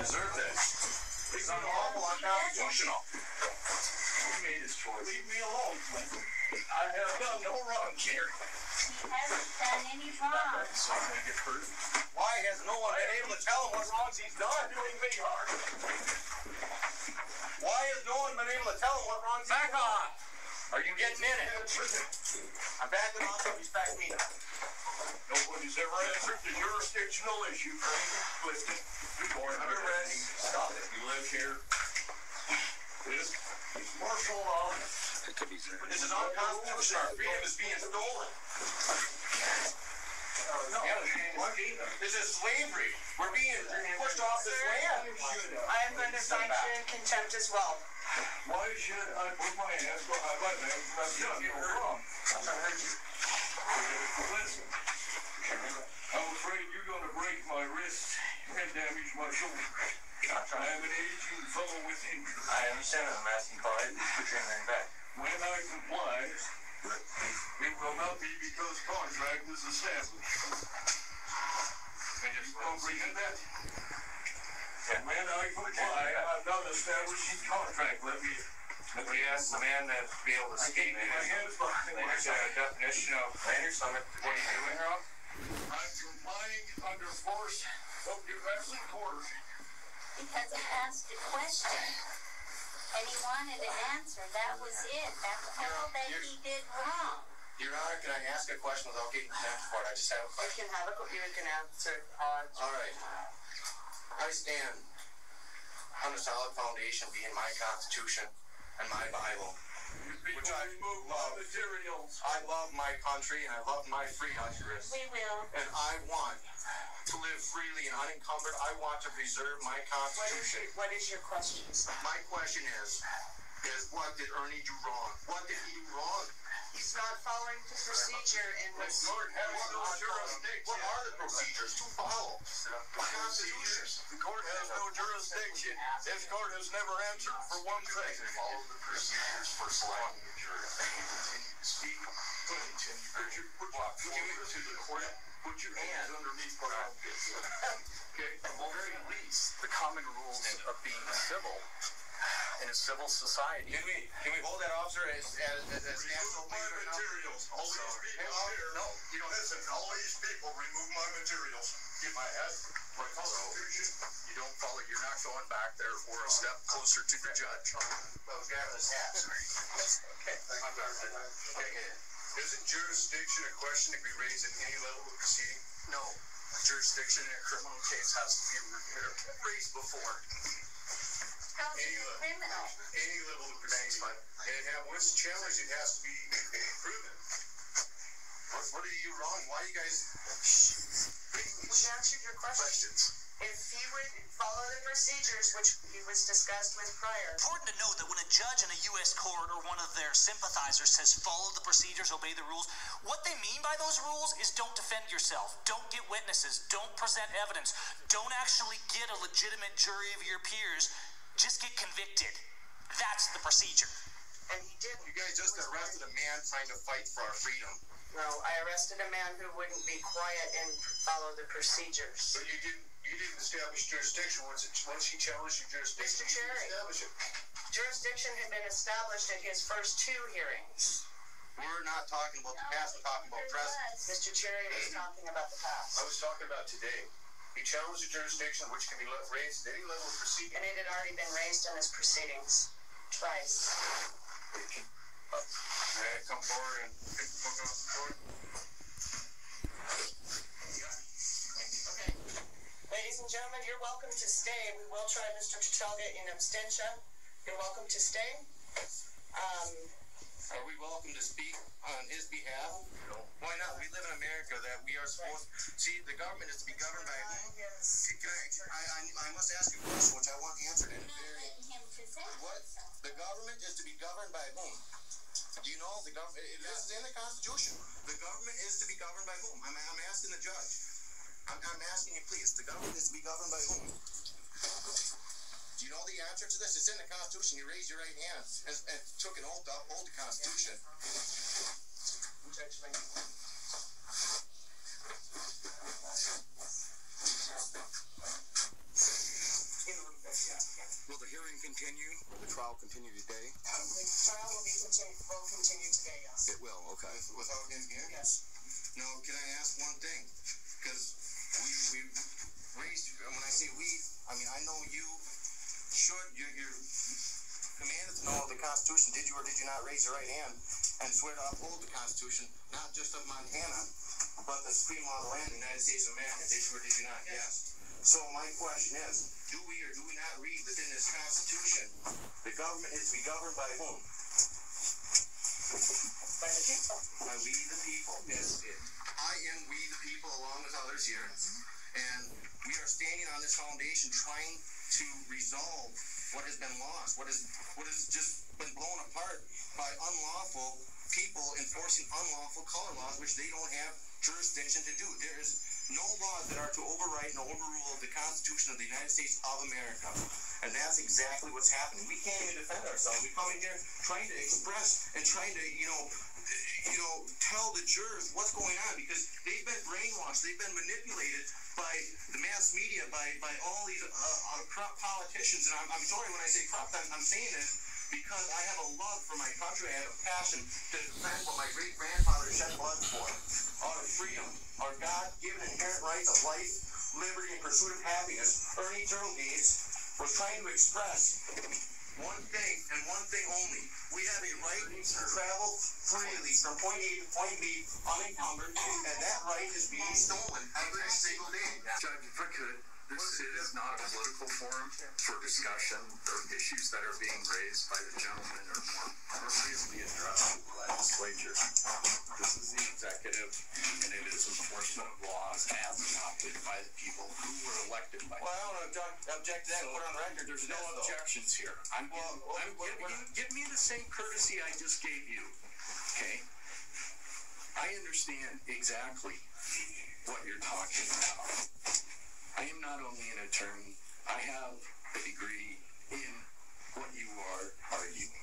deserve this. It's unlawful, unconstitutional. He made his choice. Leave me alone, Clinton. I have done no wrong here. He hasn't done any wrong. So I'm going to get hurt. Why has no one been able to tell him what wrongs he's done? Doing me hard. Why has no one been able to tell him what wrongs he's done? Back off! Are you getting in it? I'm backing off, so he's back me. Nobody's ever answered the jurisdictional issue for anything Clifton. Under arrest. Stop it. You live here. This is martial law. This is unconstitutional. Our freedom is being stolen. No, this is slavery. We're being pushed off this land. I am going to find you in contempt as well. Why should I put my hands behind my back? I've done no wrong. I'm not hurt you. Listen, I'm afraid you're going to break my wrist and damage my shoulder. I am an aging fellow with injury. I understand. I'm asking for it. Put your hand back. When I comply, it will not be because contract is established. And you comprehend that? When I comply, I'm not establishing contract. Let me ask the man that be able to skate. There's a definition of Lander Summit. What are you doing wrong? I'm complying under force of your wrestling quarters. Because he asked a question. And he wanted an answer. That was it. That's all that he did wrong. Your Honor, can I ask a question without getting contempt for it? I just have a question. You can answer. All right. I stand on a solid foundation being my Constitution and my Bible, which I love. I love my country and I love my freedom. We will. And I want to live freely and unencumbered. I want to preserve my Constitution. What is your question? My question is what did Ernie do wrong? What did he do wrong? He's not following the procedure in this. The court has no jurisdiction. What are the procedures to follow? The Constitution. The court has no jurisdiction. This court has never answered for one thing. Follow the procedures for selecting a jury. Continue to speak. Continue to walk forward to the court. Put your hands underneath the armpits. Okay? At the very least, the common rules of being civil in a civil society. Can we hold that officer as natural materials? All these people no, you don't listen. All these people remove my materials. Get my hat, my Constitution. You don't follow. You're not going back there for a step closer to the judge. Well, the guy with his hat. Okay. Isn't jurisdiction a question to be raised in any level of proceeding? No. Jurisdiction in a criminal case has to be raised before. How's it criminal? Any level of proceeding. And once challenged, it has to be proven. What are you wrong? Why are you guys... We answered your questions. If he would follow the procedures, which he was discussed with prior. Important to note that when a judge in a U.S. court or one of their sympathizers says follow the procedures, obey the rules, what they mean by those rules is don't defend yourself, don't get witnesses, don't present evidence, don't actually get a legitimate jury of your peers, just get convicted. That's the procedure. And he didn't. You guys just arrested a man trying to fight for our freedom. No, I arrested a man who wouldn't be quiet and follow the procedures. But you didn't establish jurisdiction once he challenged your jurisdiction. Mr. Cherry, jurisdiction had been established at his first 2 hearings. We're not talking about the past, we're talking about present. Mr. Cherry was talking about the past. I was talking about today. He challenged the jurisdiction which can be raised at any level of proceeding. And it had already been raised in his proceedings. Twice. Come forward and pick the book off the court. Okay. Ladies and gentlemen, you're welcome to stay. We will try Mr. Chichalga in abstention. You're welcome to stay. Are we welcome to speak on his behalf? No. Why not? We live in America that we are supposed to... See, the government is to be governed by whom? I must ask you a question which I want answered in a very... What? The government is to be governed by whom? Do you know the government? This is in the Constitution. The government is to be governed by whom? I'm asking the judge. I'm asking you, please. The government is to be governed by whom? Do you know the answer to this? It's in the Constitution. You raised your right hand and took an oath to uphold the Constitution. In continue today? The trial will continue today, yes. It will, okay. Without him here? Yes. Now, can I ask one thing? Because we raised, when I say we, I mean, I know you're commanded to know the Constitution. Did you or did you not raise your right hand and swear to uphold the Constitution, not just of Montana, but the supreme law of the land of the United States of America? Did you or did you not? Yes. So my question is, do we or do we not read within this Constitution, the government is to be governed by whom? By the people. By we the people. Yes. I am we the people along with others here. And we are standing on this foundation trying to resolve what has been lost, what has just been blown apart by unlawful people enforcing unlawful color laws, which they don't have jurisdiction to do. There is no laws that are to override and overrule the Constitution of the United States of America. And that's exactly what's happening. We can't even defend ourselves. We come in here trying to express and trying to, tell the jurors what's going on, because they've been brainwashed. They've been manipulated by the mass media, by all these corrupt politicians. And I'm sorry when I say corrupt, I'm saying this because I have a love for my country. I have a passion to defend what my great-grandfather shed blood for. Our freedom, our God-given inherent rights of life, liberty, and pursuit of happiness. Ernie Turtlegates was trying to express one thing and one thing only. We have a right to travel freely from point A to point B unencumbered, and that right is being stolen every single day. Judge, if I could, this is not a political forum for discussion. The issues that are being raised by the gentleman are more appropriately addressed to the legislature. This is the executive, and it is enforcement of laws as adopted by the people who were elected by. Well, I don't object to that. Put on the record. There's no objections here. Give me the same courtesy I just gave you. Okay? I understand exactly what you're talking about. I am not only an attorney, I have a degree in what you are arguing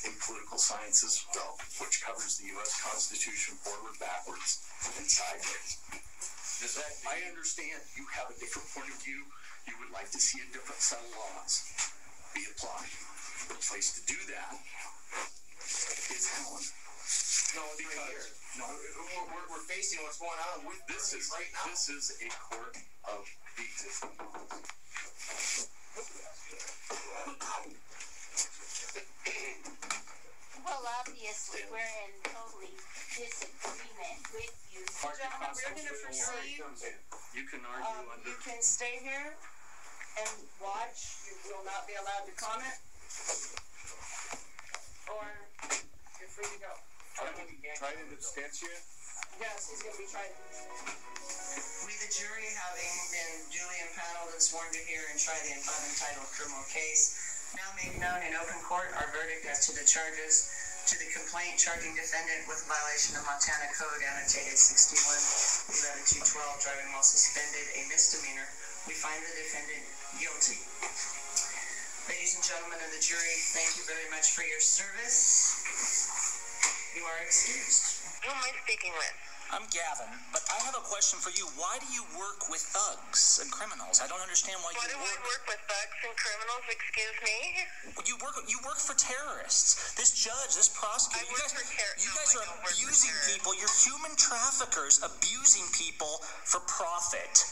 in political science as well, which covers the U.S. Constitution forward, backwards, and sideways. I understand you have a different point of view. You would like to see a different set of laws be applied. The place to do that is Helen. No, it's right here. No, we're facing what's going on with this right now. This is a court of the existing laws. Well, obviously, we're in totally disagreement with you. Gentlemen, we're going to proceed. You can argue under. You can stay here and watch. You will not be allowed to comment. Or you're free to go. Tried in abstention? Yes, he's going to be tried. We, the jury, having been duly impaneled and sworn to hear and try the above entitled criminal case, now made known in open court our verdict as to the charges to the complaint charging defendant with violation of Montana Code annotated 61-11-212, driving while suspended, a misdemeanor. We find the defendant guilty. Ladies and gentlemen of the jury, thank you very much for your service. You are excused. Who am I speaking with? I'm Gavin, but I have a question for you. Why do you work with thugs and criminals? I don't understand why Why you do I work with thugs and criminals? Excuse me? You work for terrorists. This judge, this prosecutor, you guys are abusing people. You're human traffickers abusing people for profit.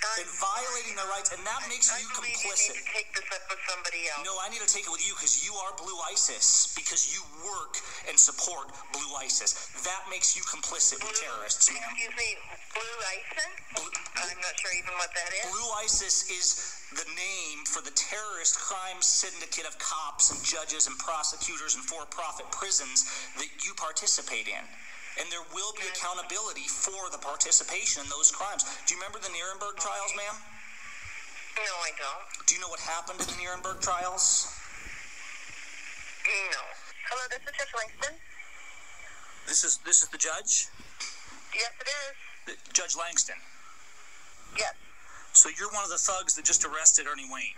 And violating their rights, and that makes you complicit. You need to take this up with somebody else. No, I need to take it with you because you are Blue ISIS, because you work and support Blue ISIS. That makes you complicit with terrorists, ma'am. Excuse me, Blue ISIS? I'm not sure even what that is. Blue ISIS is the name for the terrorist crime syndicate of cops and judges and prosecutors and for-profit prisons that you participate in. And there will be accountability for the participation in those crimes. Do you remember the Nuremberg trials, ma'am? No, I don't. Do you know what happened in the Nuremberg trials? No. Hello, this is Judge Langston. This is the judge? Yes, it is. Judge Langston. Yes. So you're one of the thugs that just arrested Ernie Wayne.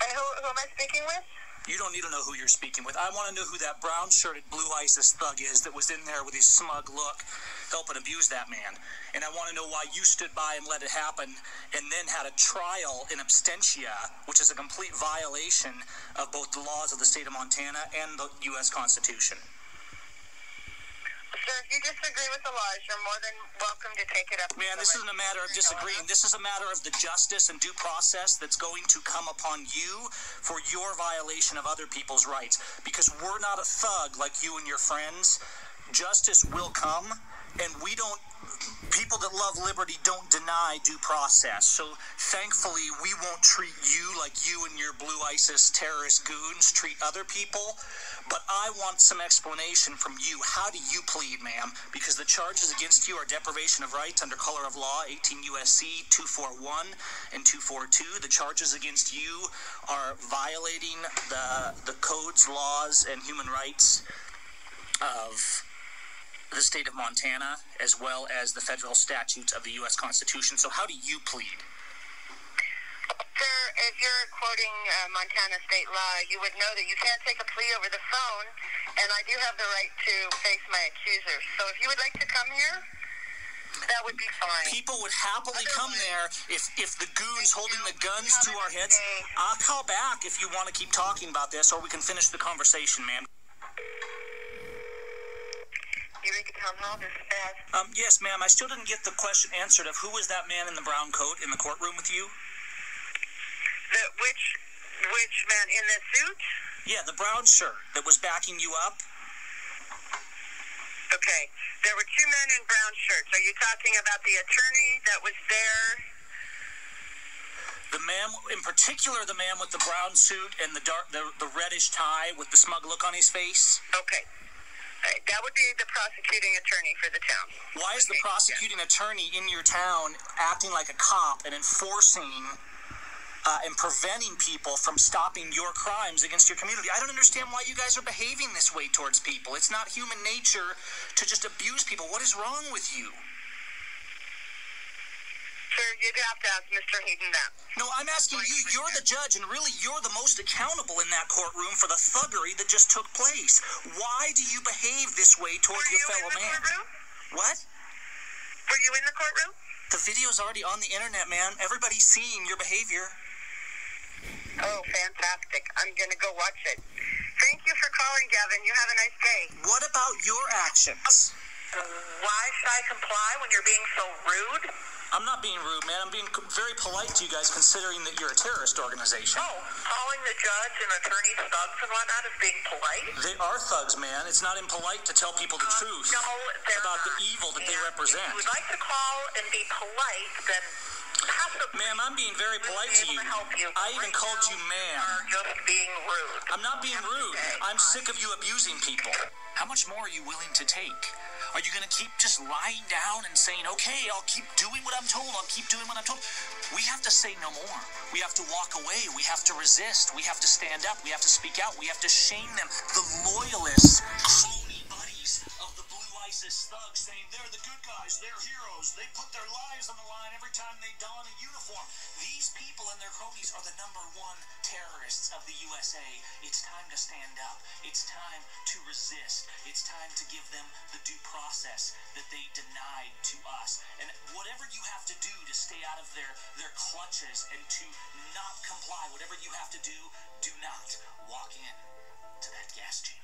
And who am I speaking with? You don't need to know who you're speaking with. I want to know who that brown-shirted Blue ISIS thug is that was in there with his smug look helping abuse that man. And I want to know why you stood by and let it happen and then had a trial in absentia, which is a complete violation of both the laws of the state of Montana and the U.S. Constitution. Sir, if you disagree with the laws, you're more than welcome to take it up. Man, this isn't a matter of disagreeing. This is a matter of the justice and due process that's going to come upon you for your violation of other people's rights. Because we're not a thug like you and your friends. Justice will come, and we don't... People that love liberty don't deny due process. So, thankfully, we won't treat you like you and your Blue ISIS terrorist goons treat other people. But I want some explanation from you. How do you plead, ma'am? Because the charges against you are deprivation of rights under color of law, 18 U.S.C. 241 and 242. The charges against you are violating the codes, laws, and human rights of the state of Montana, as well as the federal statutes of the U.S. Constitution. So how do you plead? Sir, if you're quoting Montana state law, you would know that you can't take a plea over the phone, and I do have the right to face my accusers. So if you would like to come here, that would be fine. People would happily come there if the goons holding the guns to our heads. I'll call back if you want to keep talking about this, or we can finish the conversation, ma'am. Eureka Town Hall, this is Beth. Yes, ma'am. I still didn't get the question answered of who was that man in the brown coat in the courtroom with you? Which man in the suit? Yeah, the brown shirt that was backing you up. Okay, there were two men in brown shirts. Are you talking about the attorney that was there? The man, in particular, the man with the brown suit and the reddish tie with the smug look on his face. Okay. That would be the prosecuting attorney for the town. Why is the prosecuting attorney in your town acting like a cop and enforcing and preventing people from stopping your crimes against your community? I don't understand why you guys are behaving this way towards people. It's not human nature to just abuse people. What is wrong with you? Sir, you'd have to ask Mr. Hayden that. No, I'm asking you. You're the judge, and really you're the most accountable in that courtroom for the thuggery that just took place. Why do you behave this way toward your fellow man? Courtroom? What? Were you in the courtroom? The video's already on the internet, man. Everybody's seeing your behavior. Oh, fantastic. I'm going to go watch it. Thank you for calling, Gavin. You have a nice day. What about your actions? Why should I comply when you're being so rude? I'm not being rude, man. I'm being very polite to you guys, considering that you're a terrorist organization. Oh, calling the judge and attorneys thugs and whatnot is being polite? They are thugs, man. It's not impolite to tell people the truth about the evil that they represent. If you would like to call and be polite, then ma'am, I'm being very polite to you. I even called you ma'am. You're just being rude. I'm not being rude. I'm sick of you abusing people. How much more are you willing to take? Are you going to keep just lying down and saying, okay, I'll keep doing what I'm told, I'll keep doing what I'm told? We have to say no more. We have to walk away. We have to resist. We have to stand up. We have to speak out. We have to shame them. The loyalists, crony buddies of the Blue ISIS thugs saying they're the good guys, they're heroes, they put their lives on the line every time they don a uniform. These people and their cronies are the #1 terrorists of the USA. It's time to stand up. It's time to resist. It's time to give them the due process that they denied to us. And whatever you have to do to stay out of their clutches and to not comply, whatever you have to do, do not walk in to that gas chamber.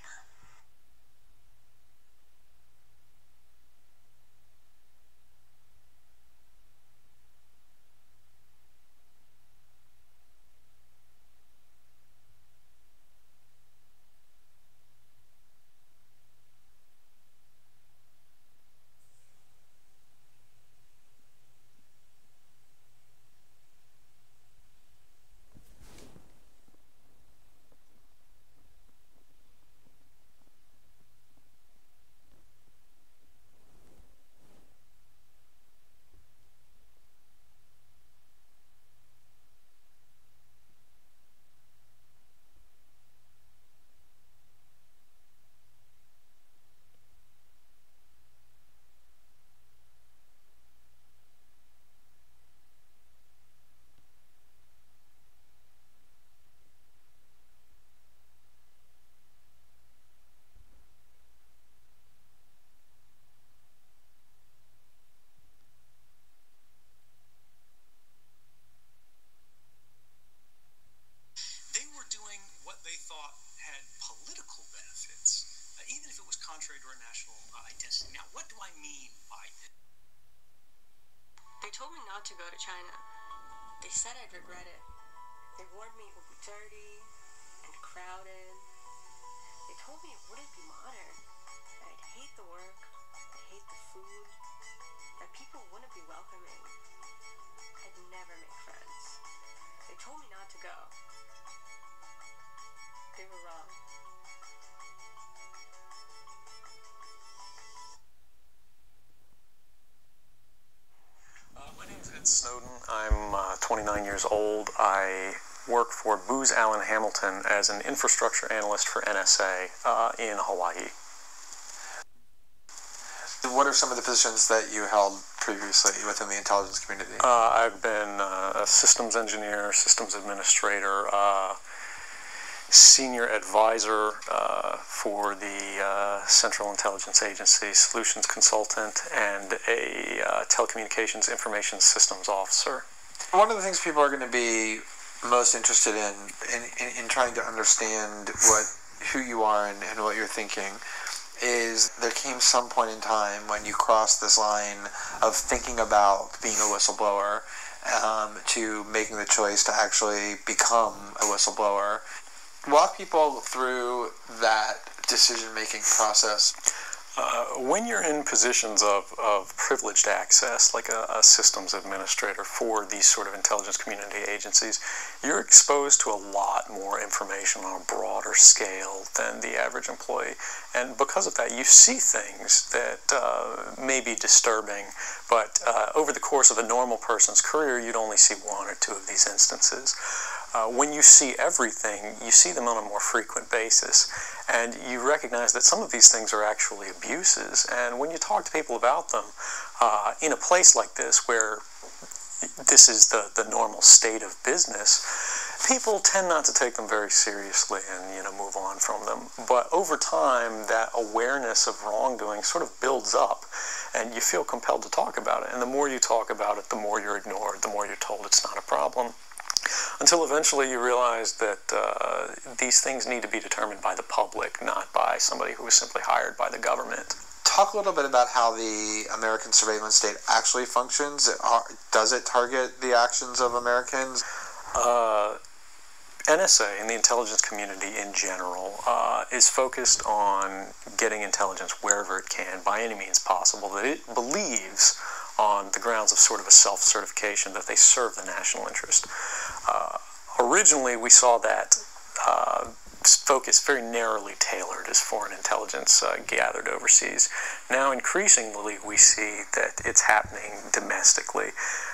national identity. Now, what do I mean by this? They told me not to go to China. They said I'd regret it. They warned me it would be dirty and crowded. They told me it wouldn't be modern, that I'd hate the work, I'd hate the food, that people wouldn't be welcoming. I'd never make friends. They told me not to go. They were wrong. My name is Ed Snowden. I'm 29 years old. I work for Booz Allen Hamilton as an infrastructure analyst for NSA in Hawaii. What are some of the positions that you held previously within the intelligence community? I've been a systems engineer, systems administrator, senior advisor for the Central Intelligence Agency, solutions consultant, and a telecommunications information systems officer. One of the things people are going to be most interested in trying to understand who you are and what you're thinking is there came some point in time when you crossed this line of thinking about being a whistleblower to making the choice to actually become a whistleblower. Walk people through that decision-making process. When you're in positions of privileged access, like a systems administrator for these sort of intelligence community agencies, you're exposed to a lot more information on a broader scale than the average employee. And because of that, you see things that may be disturbing, but over the course of a normal person's career, you'd only see one or two of these instances. When you see everything, you see them on a more frequent basis, and you recognize that some of these things are actually abuses. And when you talk to people about them, in a place like this where this is the normal state of business, people tend not to take them very seriously and move on from them. But over time, that awareness of wrongdoing sort of builds up, and you feel compelled to talk about it. And the more you talk about it, the more you're ignored, the more you're told it's not a problem. Until eventually you realize that these things need to be determined by the public, not by somebody who was simply hired by the government. Talk a little bit about how the American surveillance state actually functions. Does it target the actions of Americans? NSA and the intelligence community in general is focused on getting intelligence wherever it can, by any means possible, that it believes on the grounds of sort of a self-certification that they serve the national interest. Originally, we saw that focus very narrowly tailored as foreign intelligence gathered overseas. Now, increasingly, we see that it's happening domestically.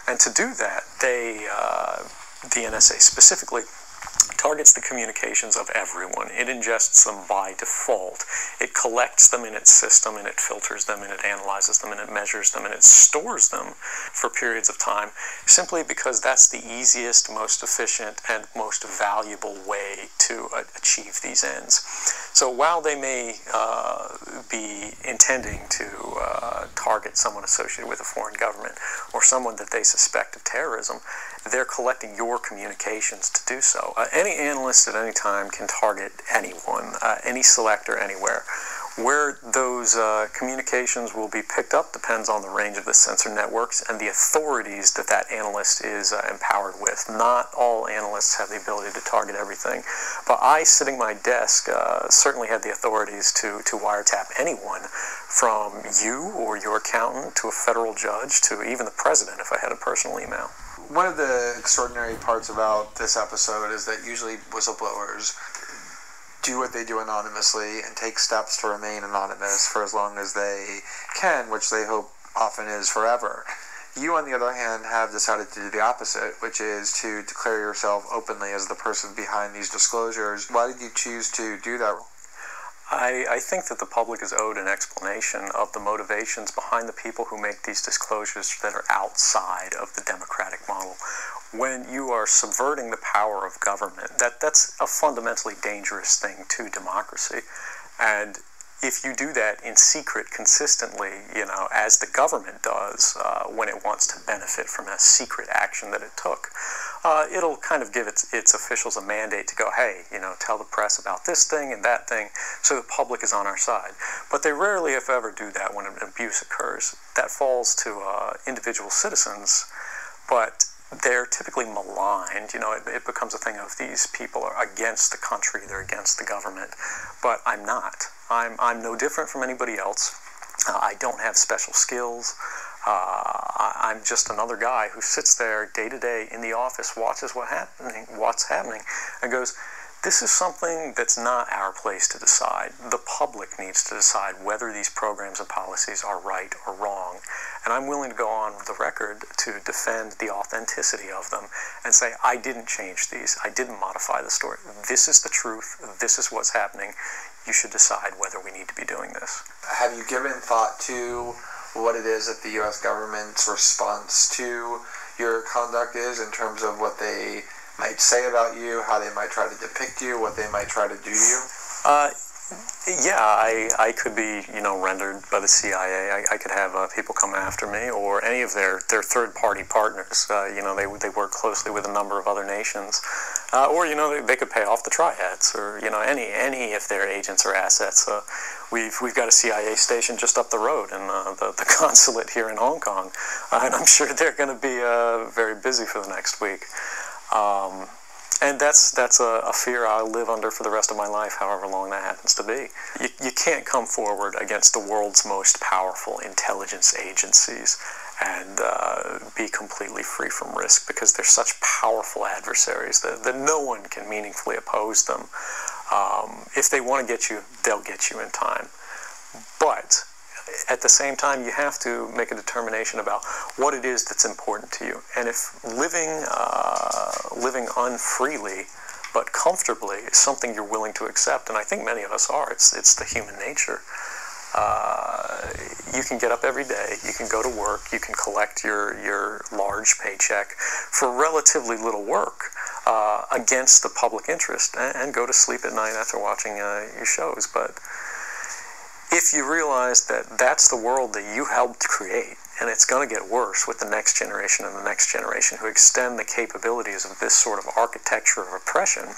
And to do that, the NSA specifically, targets the communications of everyone. It ingests them by default. It collects them in its system, and it filters them, and it analyzes them, and it measures them, and it stores them for periods of time, simply because that's the easiest, most efficient, and most valuable way to achieve these ends. So while they may be intending to target someone associated with a foreign government or someone that they suspect of terrorism, they're collecting your communications to do so. Any analyst at any time can target anyone, any selector, anywhere. Where those communications will be picked up depends on the range of the sensor networks and the authorities that that analyst is empowered with. Not all analysts have the ability to target everything, but I, sitting at my desk, certainly had the authorities to wiretap anyone, from you or your accountant to a federal judge to even the president if I had a personal email. One of the extraordinary parts about this episode is that usually whistleblowers do what they do anonymously and take steps to remain anonymous for as long as they can, which they hope often is forever. You, on the other hand, have decided to do the opposite, which is to declare yourself openly as the person behind these disclosures. Why did you choose to do that? I think that the public is owed an explanation of the motivations behind the people who make these disclosures that are outside of the democratic model. When you are subverting the power of government, that's a fundamentally dangerous thing to democracy. And if you do that in secret consistently, as the government does when it wants to benefit from a secret action that it took, it'll kind of give its officials a mandate to go, hey, tell the press about this thing and that thing, so the public is on our side. But they rarely, if ever, do that when an abuse occurs. That falls to individual citizens, but they're typically maligned. It becomes a thing of these people are against the country, they're against the government, but I'm not. I'm no different from anybody else. I don't have special skills. I'm just another guy who sits there day to day in the office, watches what's happening, and goes, this is something that's not our place to decide. The public needs to decide whether these programs and policies are right or wrong. And I'm willing to go on the record to defend the authenticity of them and say, I didn't change these. I didn't modify the story. This is the truth. This is what's happening. You should decide whether we need to be doing this. Have you given thought to what it is that the U.S. government's response to your conduct is in terms of what they might say about you, how they might try to depict you, what they might try to do to you? Yeah, I could be, rendered by the CIA. I could have people come after me, or any of their third-party partners. They work closely with a number of other nations, or they could pay off the triads, or any of their agents or assets. We've got a CIA station just up the road in the consulate here in Hong Kong, and I'm sure they're going to be very busy for the next week. And that's a fear I'll live under for the rest of my life, however long that happens to be. You can't come forward against the world's most powerful intelligence agencies and be completely free from risk, because they're such powerful adversaries that no one can meaningfully oppose them. If they want to get you, they'll get you in time. But at the same time, you have to make a determination about what it is that's important to you. And if living unfreely but comfortably is something you're willing to accept, and I think many of us are, it's the human nature. You can get up every day, you can go to work, you can collect your large paycheck for relatively little work against the public interest, and go to sleep at night after watching your shows. But if you realize that that's the world that you helped create, and it's going to get worse with the next generation and the next generation who extend the capabilities of this sort of architecture of oppression,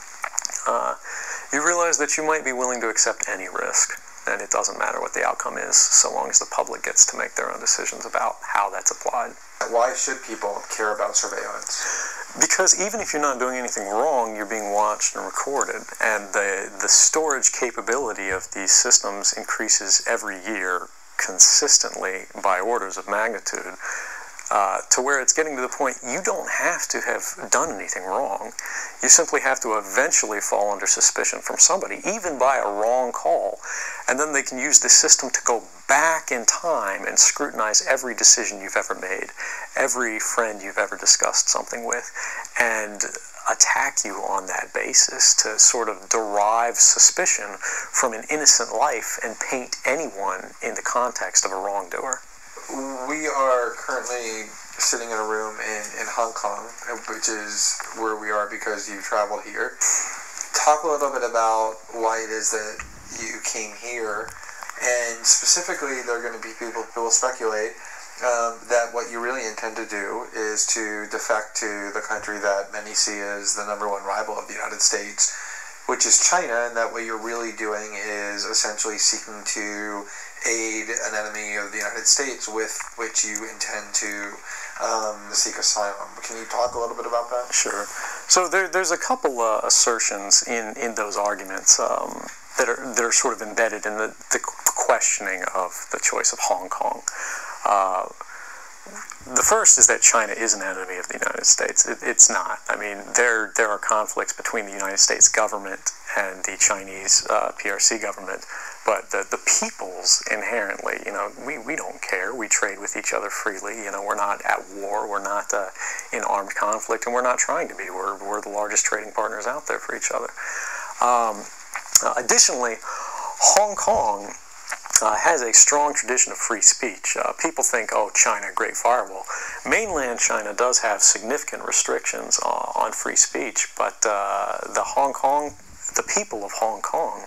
you realize that you might be willing to accept any risk, and it doesn't matter what the outcome is, so long as the public gets to make their own decisions about how that's applied. Why should people care about surveillance? Because even if you're not doing anything wrong, you're being watched and recorded, and the storage capability of these systems increases every year consistently by orders of magnitude, to where it's getting to the point you don't have to have done anything wrong. You simply have to eventually fall under suspicion from somebody, even by a wrong call, and then they can use the system to go back in time and scrutinize every decision you've ever made, every friend you've ever discussed something with, and attack you on that basis to sort of derive suspicion from an innocent life and paint anyone in the context of a wrongdoer. We are currently sitting in a room in Hong Kong, which is where we are because you traveled here. Talk a little bit about why it is that you came here, and specifically there are going to be people who will speculate that what you really intend to do is to defect to the country that many see as the #1 rival of the United States, which is China, and that what you're really doing is essentially seeking to aid an enemy of the United States with which you intend to seek asylum. Can you talk a little bit about that? Sure. So there's a couple assertions in those arguments that are sort of embedded in the questioning of the choice of Hong Kong. The first is that China is an enemy of the United States. It's not. I mean, there are conflicts between the United States government and the Chinese PRC government, but the peoples inherently, we don't care. We trade with each other freely. We're not at war. We're not in armed conflict, and we're not trying to be. We're the largest trading partners out there for each other. Additionally, Hong Kong has a strong tradition of free speech. People think, oh, China, great firewall. Mainland China does have significant restrictions on free speech, but the people of Hong Kong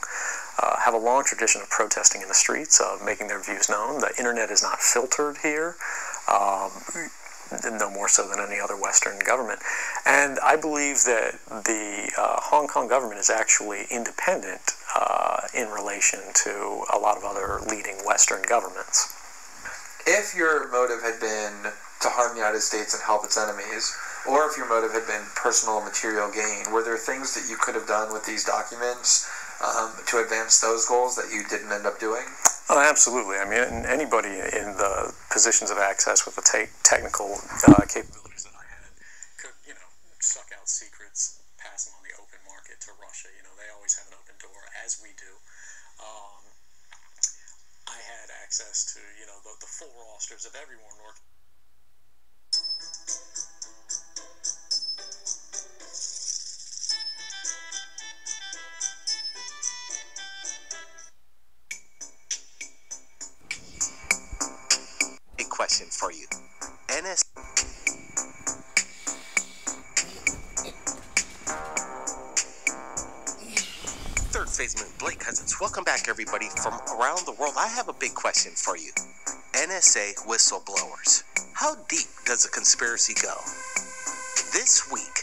have a long tradition of protesting in the streets, of making their views known. The internet is not filtered here, no more so than any other Western government. And I believe that the Hong Kong government is actually independent in relation to a lot of other leading Western governments. If your motive had been to harm the United States and help its enemies, or if your motive had been personal material gain, were there things that you could have done with these documents to advance those goals that you didn't end up doing? Oh, absolutely. I mean, anybody in the positions of access with the technical capabilities that I had could, suck out secrets, pass them on the open market to Russia. They always have an open door, as we do. I had access to, the full rosters of everyone working. A question for you. Third Phaseman, Blake Cousins. Welcome back, everybody, from around the world. I have a big question for you. NSA whistleblowers. How deep does the conspiracy go? This week,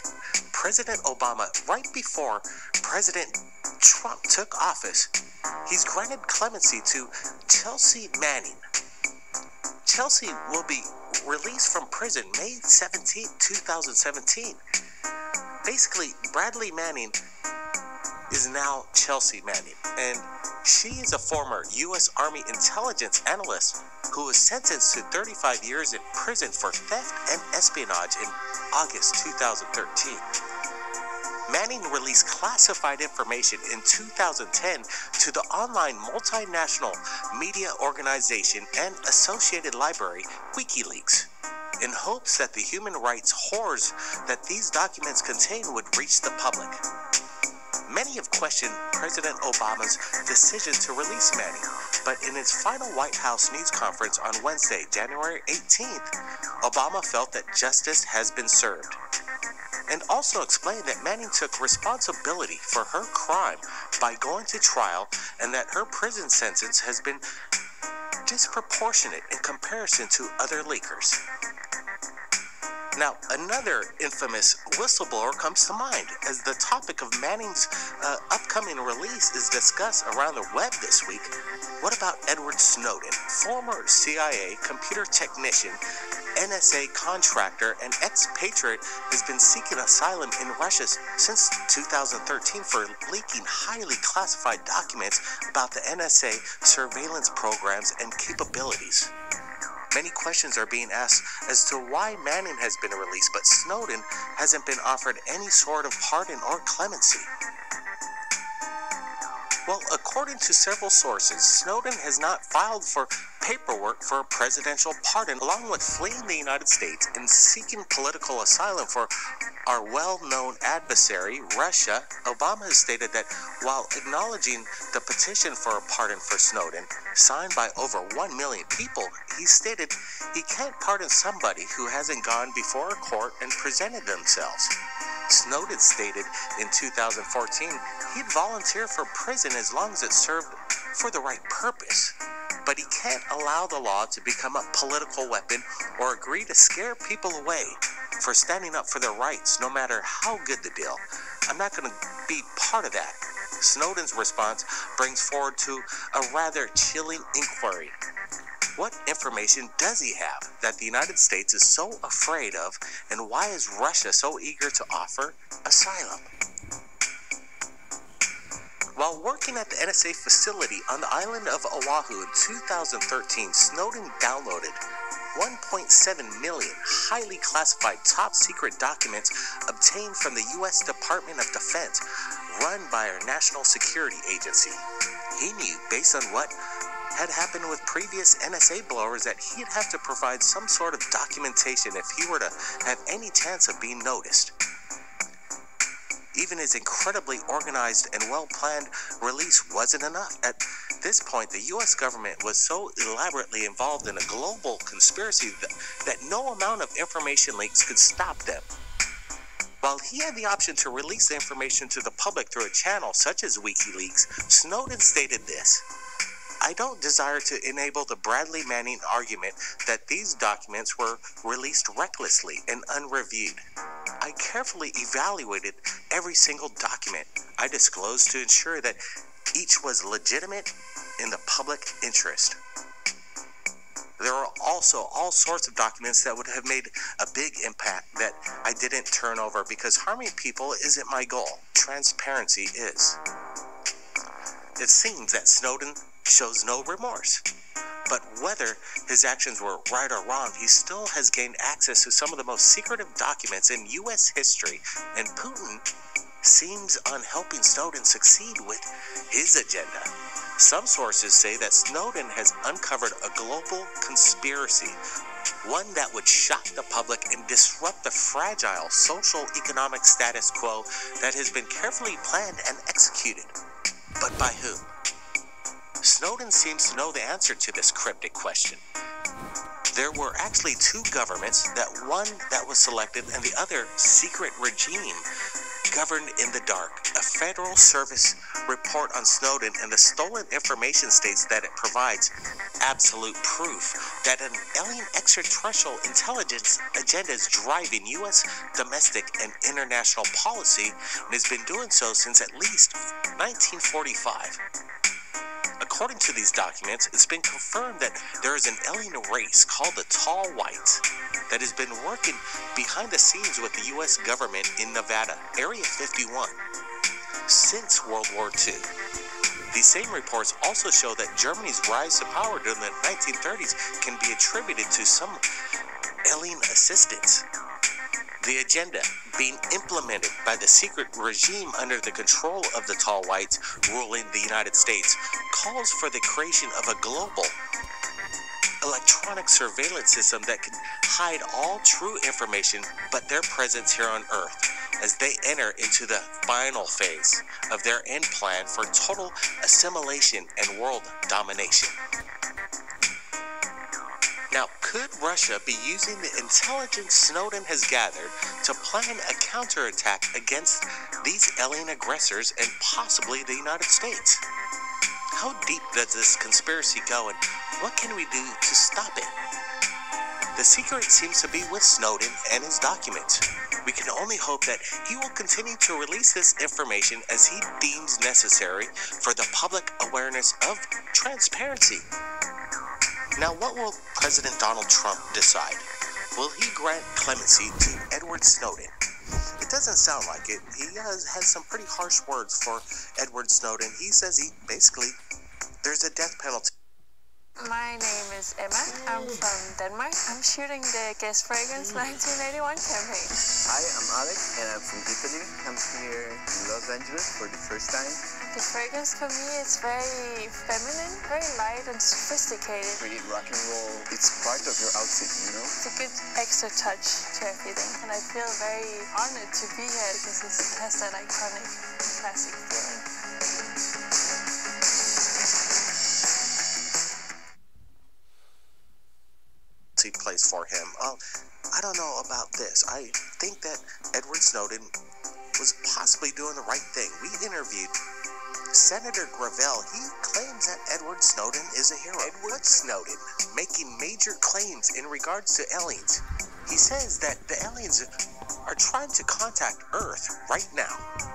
President Obama, right before President Trump took office, he's granted clemency to Chelsea Manning. Chelsea will be released from prison May 17, 2017. Basically, Bradley Manning is now Chelsea Manning, and she is a former U.S. Army intelligence analyst who was sentenced to 35 years in prison for theft and espionage in August 2013. Manning released classified information in 2010 to the online multinational media organization and associated library WikiLeaks, in hopes that the human rights horrors that these documents contain would reach the public. Many have questioned President Obama's decision to release Manning, but in his final White House news conference on Wednesday, January 18th, Obama felt that justice has been served, and also explained that Manning took responsibility for her crime by going to trial, and that her prison sentence has been disproportionate in comparison to other leakers. Now, another infamous whistleblower comes to mind as the topic of Manning's upcoming release is discussed around the web this week. What about Edward Snowden, former CIA computer technician, NSA contractor, and expatriate, has been seeking asylum in Russia since 2013 for leaking highly classified documents about the NSA surveillance programs and capabilities. Many questions are being asked as to why Manning has been released, but Snowden hasn't been offered any sort of pardon or clemency. Well, according to several sources, Snowden has not filed for paperwork for a presidential pardon, along with fleeing the United States and seeking political asylum for our well-known adversary, Russia. Obama has stated that while acknowledging the petition for a pardon for Snowden, signed by over 1 million people, he stated he can't pardon somebody who hasn't gone before a court and presented themselves. Snowden stated in 2014 he'd volunteer for prison as long as it served for the right purpose. But he can't allow the law to become a political weapon or agree to scare people away for standing up for their rights, no matter how good the deal. I'm not going to be part of that. Snowden's response brings forward to a rather chilling inquiry. What information does he have that the United States is so afraid of, and why is Russia so eager to offer asylum? While working at the NSA facility on the island of Oahu in 2013, Snowden downloaded 1.7 million highly classified top-secret documents obtained from the U.S. Department of Defense, run by our national security agency. He knew, based on what had happened with previous NSA blowers, that he'd have to provide some sort of documentation if he were to have any chance of being noticed. Even his incredibly organized and well-planned release wasn't enough. At this point, the U.S. government was so elaborately involved in a global conspiracy that no amount of information leaks could stop them. While he had the option to release the information to the public through a channel such as WikiLeaks, Snowden stated this: "I don't desire to enable the Bradley Manning argument that these documents were released recklessly and unreviewed. I carefully evaluated every single document I disclosed to ensure that each was legitimate in the public interest. There are also all sorts of documents that would have made a big impact that I didn't turn over because harming people isn't my goal. Transparency is." It seems that Snowden shows no remorse. But whether his actions were right or wrong, he still has gained access to some of the most secretive documents in U.S. history, and Putin seems on helping Snowden succeed with his agenda. Some sources say that Snowden has uncovered a global conspiracy, one that would shock the public and disrupt the fragile social economic status quo that has been carefully planned and executed. But by whom? Snowden seems to know the answer to this cryptic question. There were actually two governments, one that was selected and the other secret regime governed in the dark. A Federal Service report on Snowden and the stolen information states that it provides absolute proof that an alien extraterrestrial intelligence agenda is driving U.S. domestic and international policy and has been doing so since at least 1945. According to these documents, it's been confirmed that there is an alien race called the Tall Whites that has been working behind the scenes with the U.S. government in Nevada, Area 51, since World War II. These same reports also show that Germany's rise to power during the 1930s can be attributed to some alien assistance. The agenda being implemented by the secret regime under the control of the Tall Whites ruling the United States calls for the creation of a global electronic surveillance system that can hide all true information but their presence here on Earth as they enter into the final phase of their end plan for total assimilation and world domination. Now, could Russia be using the intelligence Snowden has gathered to plan a counterattack against these alien aggressors and possibly the United States? How deep does this conspiracy go, and what can we do to stop it? The secret seems to be with Snowden and his documents. We can only hope that he will continue to release this information as he deems necessary for the public awareness of transparency. Now, what will President Donald Trump decide? Will he grant clemency to Edward Snowden? It doesn't sound like it. He has some pretty harsh words for Edward Snowden. He says there's a death penalty. My name is Emma. I'm from Denmark. I'm shooting the Guess Fragrance 1981 campaign. Hi, I'm Alex, and I'm from Italy. I'm here in Los Angeles for the first time. The fragrance for me is very feminine, very light and sophisticated. Pretty rock and roll. It's part of your outfit, you know? It's a good extra touch to everything. And I feel very honored to be here because it has that iconic classic feeling. Place for him. I don't know about this. I think that Edward Snowden was possibly doing the right thing. We interviewed Senator Gravel. He claims that Edward Snowden is a hero. Edward Snowden making major claims in regards to aliens. He says that the aliens are trying to contact Earth right now.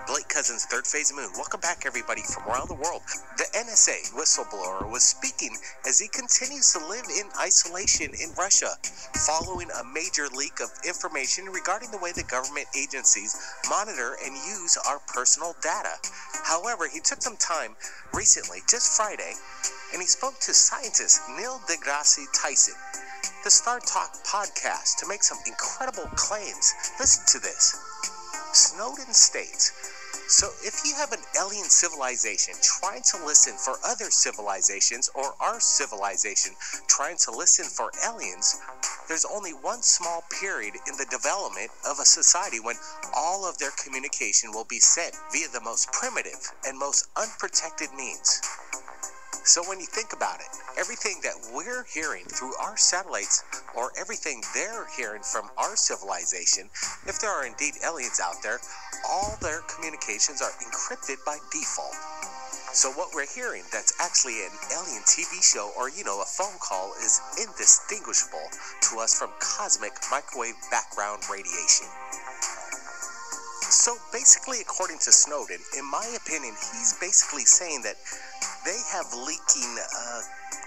Blake Cousins, Third Phase Moon. Welcome back, everybody, from around the world. The NSA whistleblower was speaking as he continues to live in isolation in Russia, following a major leak of information regarding the way the government agencies monitor and use our personal data. However, he took some time recently, just Friday, and he spoke to scientist Neil deGrasse Tyson, the Star Talk podcast, to make some incredible claims. Listen to this. Snowden states, so if you have an alien civilization trying to listen for other civilizations, or our civilization trying to listen for aliens, there's only one small period in the development of a society when all of their communication will be sent via the most primitive and most unprotected means. So when you think about it, everything that we're hearing through our satellites, or everything they're hearing from our civilization, if there are indeed aliens out there, all their communications are encrypted by default. So what we're hearing that's actually an alien TV show or, a phone call is indistinguishable to us from cosmic microwave background radiation. So basically, according to Snowden, in my opinion, he's basically saying that they have leaking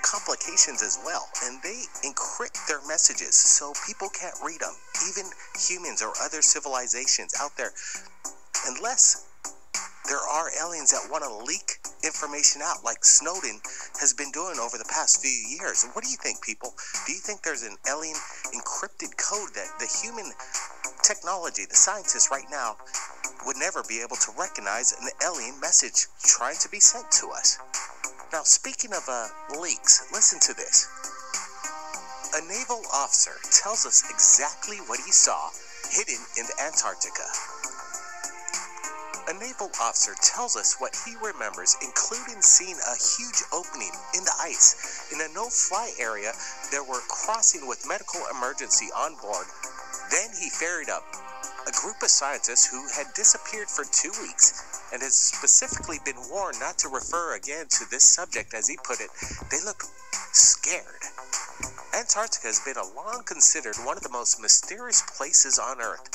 complications as well, and they encrypt their messages so people can't read them, even humans or other civilizations out there, unless there are aliens that want to leak information out like Snowden has been doing over the past few years. What do you think, people? Do you think there's an alien encrypted code that the human technology, the scientists right now, would never be able to recognize an alien message trying to be sent to us? Now, speaking of leaks, listen to this. A naval officer tells us exactly what he saw hidden in Antarctica. A naval officer tells us what he remembers, including seeing a huge opening in the ice in a no-fly area that were crossing with medical emergency on board. Then he ferried up a group of scientists who had disappeared for 2 weeks and has specifically been warned not to refer again to this subject. As he put it, they look scared. Antarctica has been long considered one of the most mysterious places on Earth.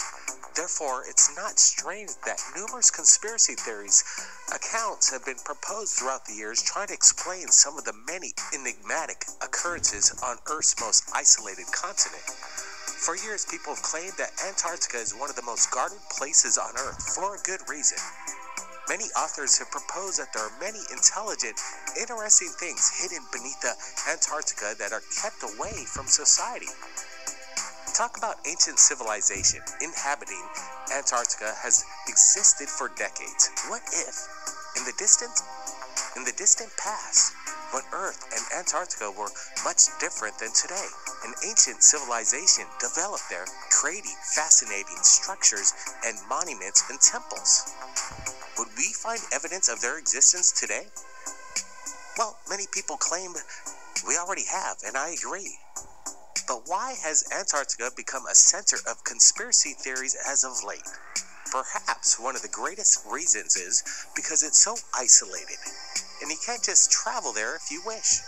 Therefore, it's not strange that numerous conspiracy theories accounts have been proposed throughout the years trying to explain some of the many enigmatic occurrences on Earth's most isolated continent. For years, people have claimed that Antarctica is one of the most guarded places on Earth for a good reason. Many authors have proposed that there are many intelligent, interesting things hidden beneath the Antarctica that are kept away from society. Talk about ancient civilization. Inhabiting Antarctica has existed for decades. What if, in the distant past, when Earth and Antarctica were much different than today, an ancient civilization developed there, creating fascinating structures and monuments and temples? Would we find evidence of their existence today? Well, many people claim we already have, and I agree. But why has Antarctica become a center of conspiracy theories as of late? Perhaps one of the greatest reasons is because it's so isolated, and you can't just travel there if you wish.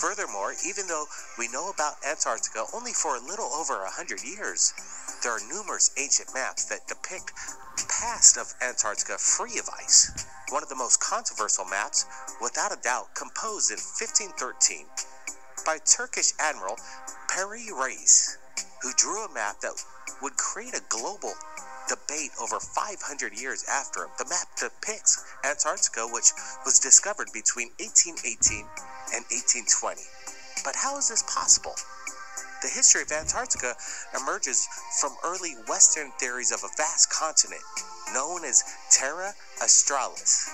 Furthermore, even though we know about Antarctica only for a little over 100 years, there are numerous ancient maps that depict past of Antarctica free of ice. One of the most controversial maps, without a doubt, composed in 1513 by Turkish Admiral Piri Reis, who drew a map that would create a global debate over 500 years after him. The map depicts Antarctica, which was discovered between 1818 and 1820. But how is this possible? The history of Antarctica emerges from early Western theories of a vast continent known as Terra Australis,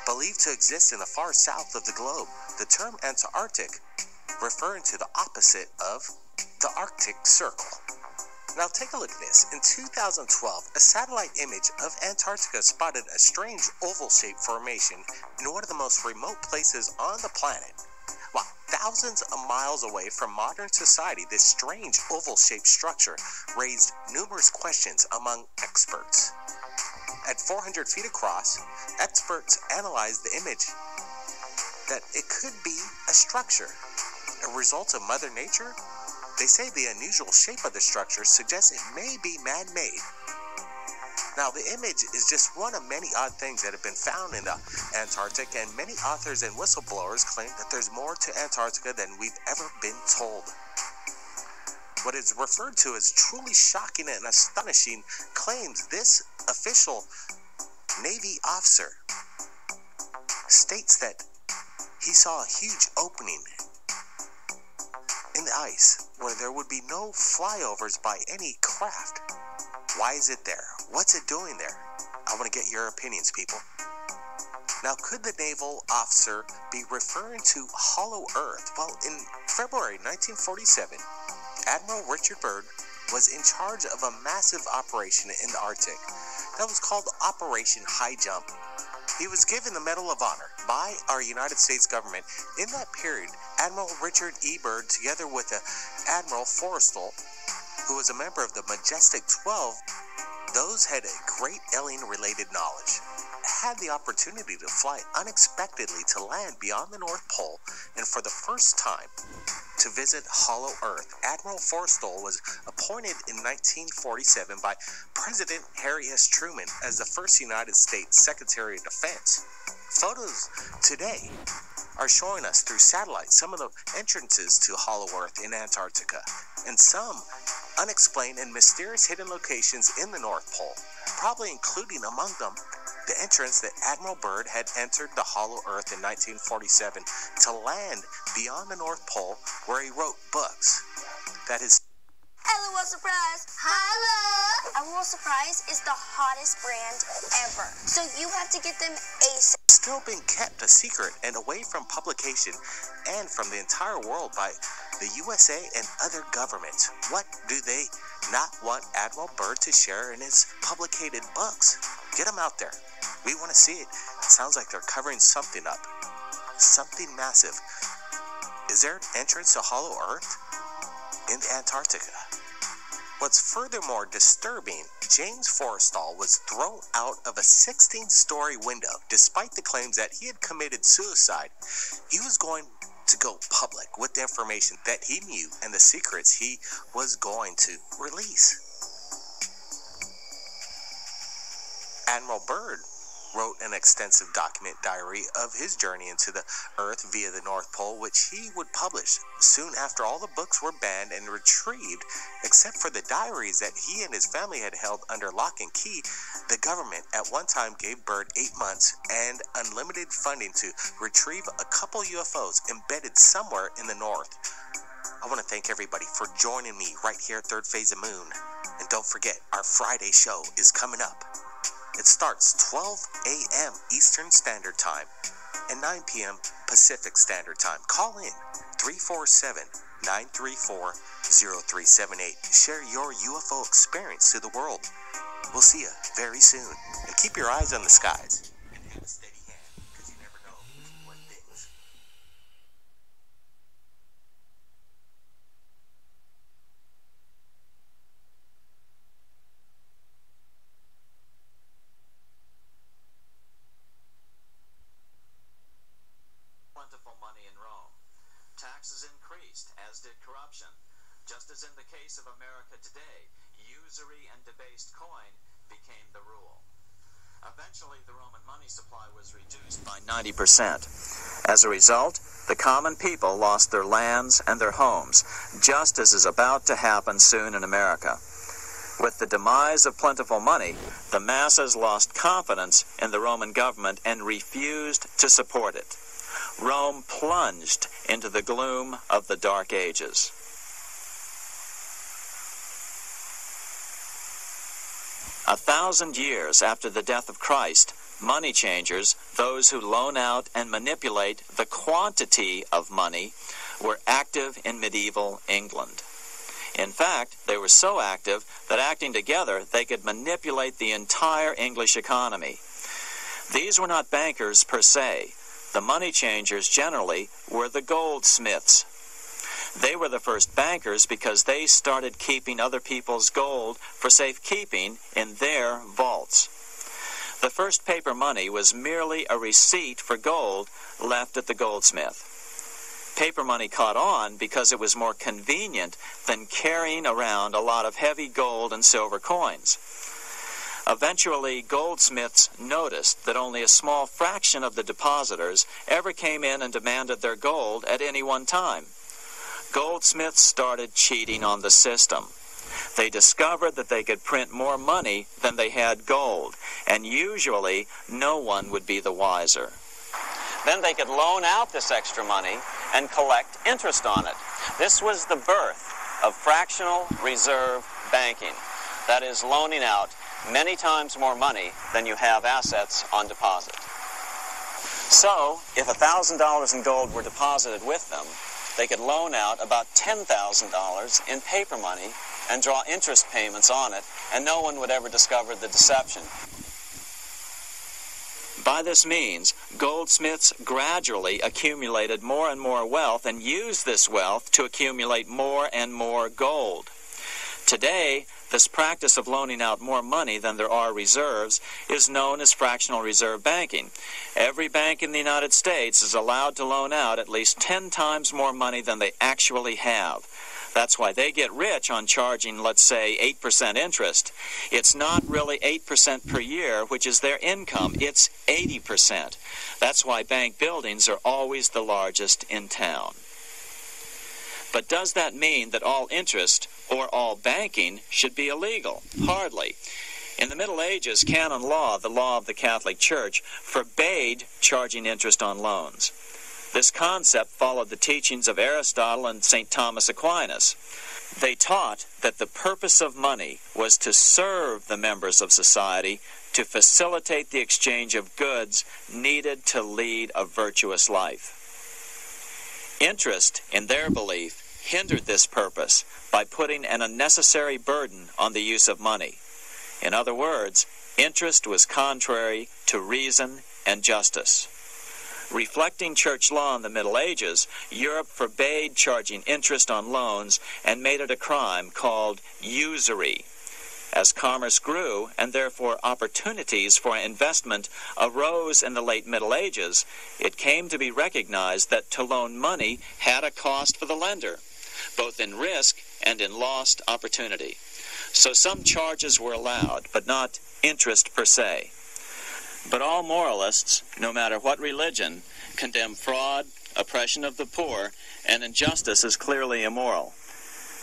believed to exist in the far south of the globe. The term Antarctic referring to the opposite of the Arctic Circle. Now take a look at this. In 2012, a satellite image of Antarctica spotted a strange oval-shaped formation in one of the most remote places on the planet. While thousands of miles away from modern society, this strange oval-shaped structure raised numerous questions among experts. At 400 feet across, experts analyzed the image that it could be a structure, a result of Mother Nature. They say the unusual shape of the structure suggests it may be man-made. Now, the image is just one of many odd things that have been found in the Antarctic, and many authors and whistleblowers claim that there's more to Antarctica than we've ever been told. What is referred to as truly shocking and astonishing claims this official Navy officer states that he saw a huge opening in the ice where there would be no flyovers by any craft. Why is it there? What's it doing there? I want to get your opinions, people. Now, could the naval officer be referring to Hollow Earth? Well, in February 1947, Admiral Richard Byrd was in charge of a massive operation in the Arctic that was called Operation High Jump. He was given the Medal of Honor. by our United States government. In that period, Admiral Richard E. Byrd, together with Admiral Forrestal, who was a member of the Majestic 12, those had a great alien-related knowledge, had the opportunity to fly unexpectedly to land beyond the North Pole, and for the first time to visit Hollow Earth. Admiral Forrestal was appointed in 1947 by President Harry S. Truman as the first United States Secretary of Defense. Photos today are showing us through satellite some of the entrances to Hollow Earth in Antarctica, and some unexplained and mysterious hidden locations in the North Pole, probably including among them the entrance that Admiral Byrd had entered the Hollow Earth in 1947 to land beyond the North Pole, where he wrote books. That is Hello, World Surprise. Hello. Our World Surprise is the hottest brand ever, so you have to get them ASAP. Still being kept a secret and away from publication and from the entire world by the USA and other governments. What do they not want Admiral Byrd to share in his publicated books? Get them out there. We want to see it. It sounds like they're covering something up. Something massive. Is there an entrance to Hollow Earth? In Antarctica. What's furthermore disturbing, James Forrestal was thrown out of a 16-story window despite the claims that he had committed suicide. He was going to go public with the information that he knew and the secrets he was going to release. Admiral Byrd wrote an extensive document diary of his journey into the Earth via the North Pole, which he would publish soon after all the books were banned and retrieved, except for the diaries that he and his family had held under lock and key. The government at one time gave Byrd 8 months and unlimited funding to retrieve a couple UFOs embedded somewhere in the North. I want to thank everybody for joining me right here at Third Phase of Moon. And don't forget, our Friday show is coming up. It starts 12 a.m. Eastern Standard Time and 9 p.m. Pacific Standard Time. Call in 347-934-0378. Share your UFO experience to the world. We'll see you very soon. And keep your eyes on the skies. And have a steady hand, because you never know what things. Plentiful money in Rome. Taxes increased, as did corruption. Just as in the case of America today, usury and debased coin became the rule. Eventually, the Roman money supply was reduced by 90%. As a result, the common people lost their lands and their homes, just as is about to happen soon in America. With the demise of plentiful money, the masses lost confidence in the Roman government and refused to support it. Rome plunged into the gloom of the Dark Ages. A 1,000 years after the death of Christ, money changers, those who loan out and manipulate the quantity of money, were active in medieval England. In fact, they were so active that acting together, they could manipulate the entire English economy. These were not bankers per se. The money changers generally were the goldsmiths. They were the first bankers because they started keeping other people's gold for safekeeping in their vaults. The first paper money was merely a receipt for gold left at the goldsmith. Paper money caught on because it was more convenient than carrying around a lot of heavy gold and silver coins. Eventually, goldsmiths noticed that only a small fraction of the depositors ever came in and demanded their gold at any one time. Goldsmiths started cheating on the system. They discovered that they could print more money than they had gold, and usually no one would be the wiser. Then they could loan out this extra money and collect interest on it. This was the birth of fractional reserve banking. That is, loaning out many times more money than you have assets on deposit. So, if $1,000 in gold were deposited with them, they could loan out about $10,000 in paper money and draw interest payments on it, and no one would ever discover the deception. By this means, goldsmiths gradually accumulated more and more wealth and used this wealth to accumulate more and more gold. Today, this practice of loaning out more money than there are reserves is known as fractional reserve banking. Every bank in the United States is allowed to loan out at least 10 times more money than they actually have. That's why they get rich on charging, let's say, 8% interest. It's not really 8% per year, which is their income. It's 80%. That's why bank buildings are always the largest in town. But does that mean that all interest or all banking should be illegal? Hardly. In the Middle Ages, canon law, the law of the Catholic Church, forbade charging interest on loans. This concept followed the teachings of Aristotle and St. Thomas Aquinas. They taught that the purpose of money was to serve the members of society, to facilitate the exchange of goods needed to lead a virtuous life. Interest, in their belief, hindered this purpose by putting an unnecessary burden on the use of money. In other words, interest was contrary to reason and justice. Reflecting church law in the Middle Ages, Europe forbade charging interest on loans and made it a crime called usury. As commerce grew, and therefore opportunities for investment arose in the late Middle Ages, it came to be recognized that to loan money had a cost for the lender, both in risk and in lost opportunity. So some charges were allowed, but not interest per se. But all moralists, no matter what religion, condemn fraud, oppression of the poor, and injustice as clearly immoral.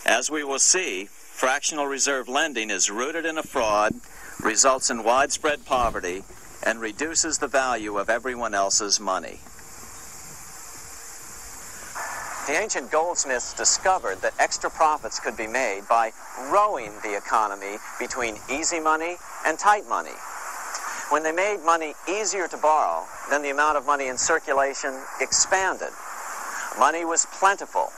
As we will see, fractional reserve lending is rooted in a fraud, results in widespread poverty, and reduces the value of everyone else's money. The ancient goldsmiths discovered that extra profits could be made by rowing the economy between easy money and tight money. When they made money easier to borrow, then the amount of money in circulation expanded. Money was plentiful.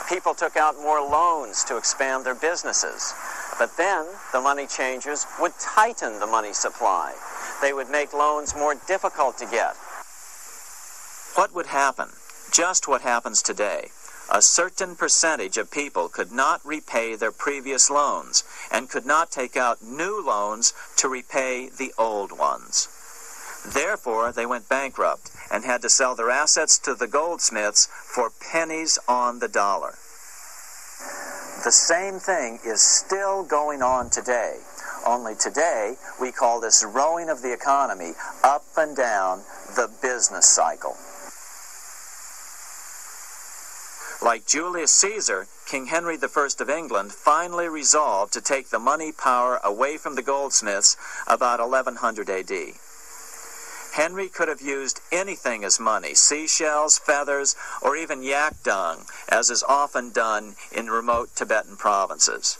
People took out more loans to expand their businesses. But then the money changers would tighten the money supply. They would make loans more difficult to get. What would happen? Just what happens today. A certain percentage of people could not repay their previous loans and could not take out new loans to repay the old ones. Therefore, they went bankrupt and had to sell their assets to the goldsmiths for pennies on the dollar. The same thing is still going on today. Only today, we call this rowing of the economy up and down the business cycle. Like Julius Caesar, King Henry I of England finally resolved to take the money power away from the goldsmiths about 1100 A.D. Henry could have used anything as money, seashells, feathers, or even yak dung, as is often done in remote Tibetan provinces.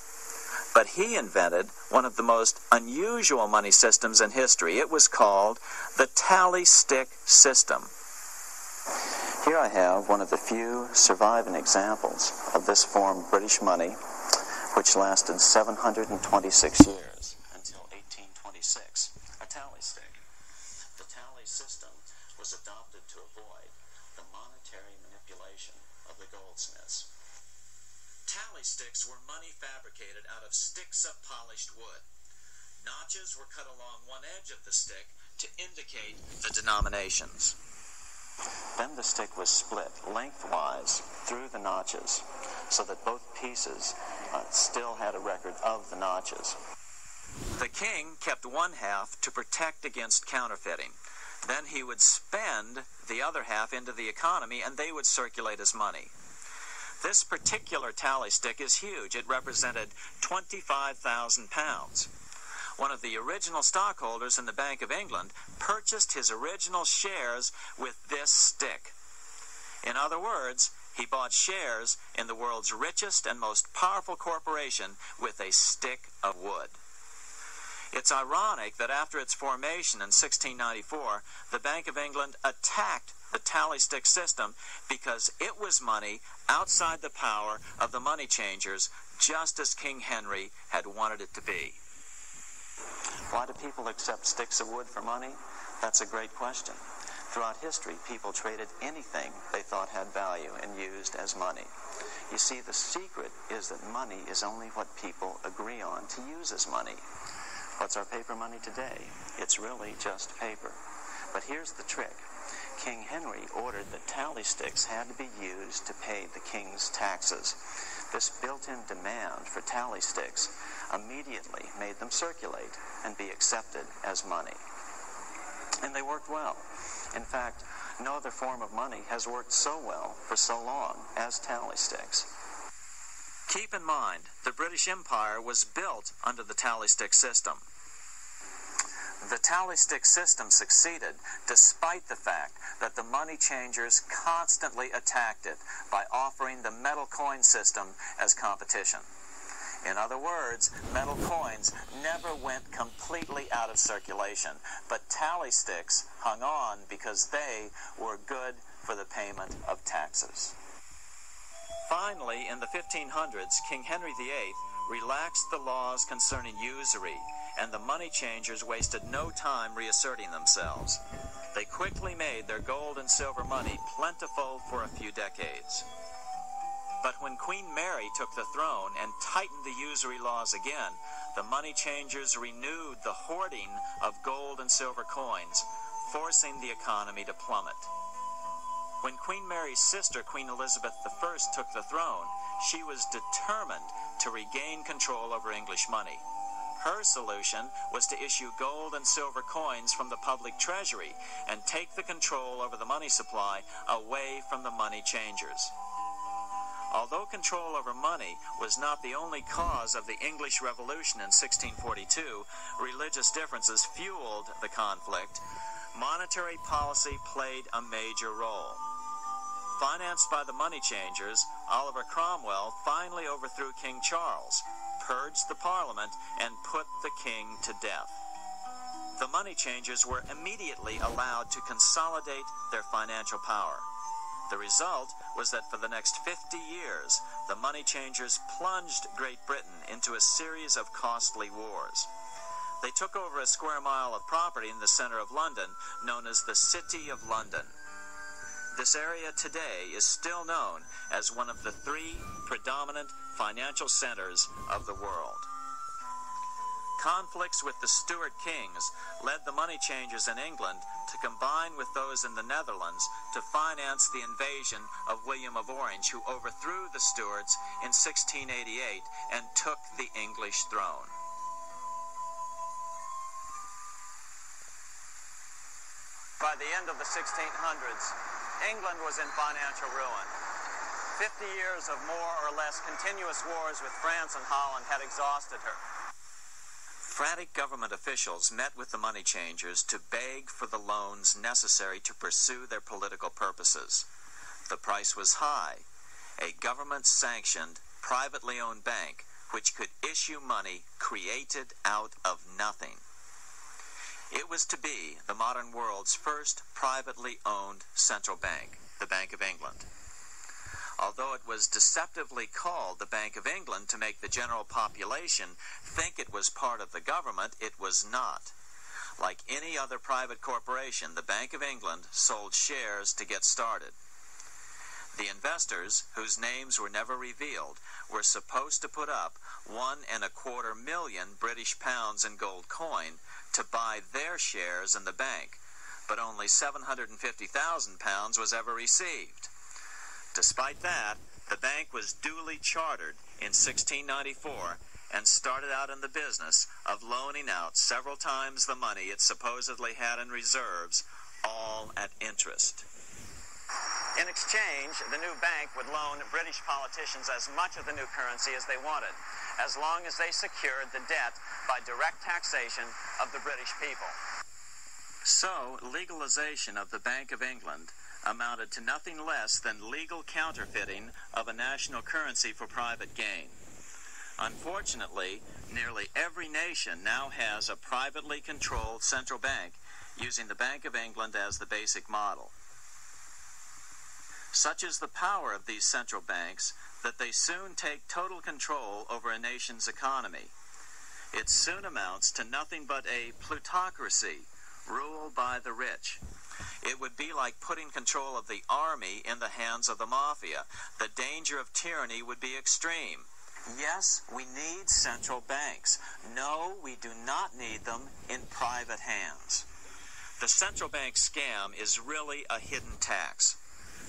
But he invented one of the most unusual money systems in history. It was called the tally stick system. Here I have one of the few surviving examples of this form of British money, which lasted 726 years, until 1826, a tally stick. The tally system was adopted to avoid the monetary manipulation of the goldsmiths. Tally sticks were money fabricated out of sticks of polished wood. Notches were cut along one edge of the stick to indicate the denominations. Then the stick was split lengthwise through the notches so that both pieces still had a record of the notches. The king kept one half to protect against counterfeiting. Then he would spend the other half into the economy and they would circulate as money. This particular tally stick is huge. It represented 25,000 pounds. One of the original stockholders in the Bank of England purchased his original shares with this stick. In other words, he bought shares in the world's richest and most powerful corporation with a stick of wood. It's ironic that after its formation in 1694, the Bank of England attacked the tally stick system because it was money outside the power of the money changers, just as King Henry had wanted it to be. Why do people accept sticks of wood for money? That's a great question. Throughout history, people traded anything they thought had value and used as money. You see, the secret is that money is only what people agree on to use as money. What's our paper money today? It's really just paper. But here's the trick. King Henry ordered that tally sticks had to be used to pay the king's taxes. This built-in demand for tally sticks immediately made them circulate and be accepted as money. And they worked well. In fact, no other form of money has worked so well for so long as tally sticks. Keep in mind, the British Empire was built under the tally stick system. The tally stick system succeeded despite the fact that the money changers constantly attacked it by offering the metal coin system as competition. In other words, metal coins never went completely out of circulation, but tally sticks hung on because they were good for the payment of taxes. Finally, in the 1500s, King Henry VIII relaxed the laws concerning usury, and the money changers wasted no time reasserting themselves. They quickly made their gold and silver money plentiful for a few decades. But when Queen Mary took the throne and tightened the usury laws again, the money changers renewed the hoarding of gold and silver coins, forcing the economy to plummet. When Queen Mary's sister, Queen Elizabeth I, took the throne, she was determined to regain control over English money. Her solution was to issue gold and silver coins from the public treasury and take the control over the money supply away from the money changers. Although control over money was not the only cause of the English Revolution in 1642, religious differences fueled the conflict. Monetary policy played a major role. Financed by the money changers, Oliver Cromwell finally overthrew King Charles, purged the Parliament, and put the king to death. The money changers were immediately allowed to consolidate their financial power. The result was that for the next 50 years, the money changers plunged Great Britain into a series of costly wars. They took over a square mile of property in the center of London, known as the City of London. This area today is still known as one of the 3 predominant financial centers of the world. Conflicts with the Stuart kings led the money changers in England to combine with those in the Netherlands to finance the invasion of William of Orange, who overthrew the Stuarts in 1688 and took the English throne. By the end of the 1600s, England was in financial ruin. 50 years of more or less continuous wars with France and Holland had exhausted her. Frantic government officials met with the money changers to beg for the loans necessary to pursue their political purposes. The price was high. A government-sanctioned, privately owned bank which could issue money created out of nothing. It was to be the modern world's first privately owned central bank, the Bank of England. Although it was deceptively called the Bank of England to make the general population think it was part of the government, it was not. Like any other private corporation, the Bank of England sold shares to get started. The investors, whose names were never revealed, were supposed to put up £1.25 million British pounds in gold coin to buy their shares in the bank, but only £750,000 was ever received. Despite that, the bank was duly chartered in 1694 and started out in the business of loaning out several times the money it supposedly had in reserves, all at interest. In exchange, the new bank would loan British politicians as much of the new currency as they wanted, as long as they secured the debt by direct taxation of the British people. So, legalization of the Bank of England amounted to nothing less than legal counterfeiting of a national currency for private gain. Unfortunately, nearly every nation now has a privately controlled central bank using the Bank of England as the basic model. Such is the power of these central banks that they soon take total control over a nation's economy. It soon amounts to nothing but a plutocracy, rule by the rich. It would be like putting control of the army in the hands of the mafia. The danger of tyranny would be extreme. Yes, we need central banks. No, we do not need them in private hands. The central bank scam is really a hidden tax.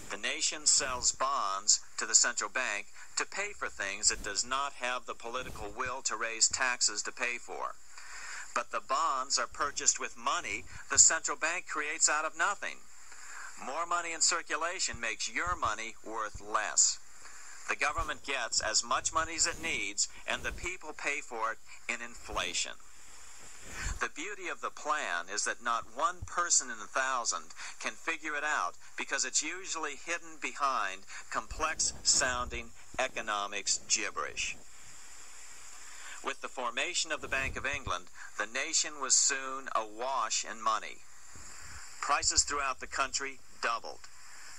The nation sells bonds to the central bank to pay for things it does not have the political will to raise taxes to pay for. But the bonds are purchased with money the central bank creates out of nothing. More money in circulation makes your money worth less. The government gets as much money as it needs, and the people pay for it in inflation. The beauty of the plan is that not one person in 1,000 can figure it out because it's usually hidden behind complex-sounding economics gibberish. With the formation of the Bank of England, the nation was soon awash in money. Prices throughout the country doubled.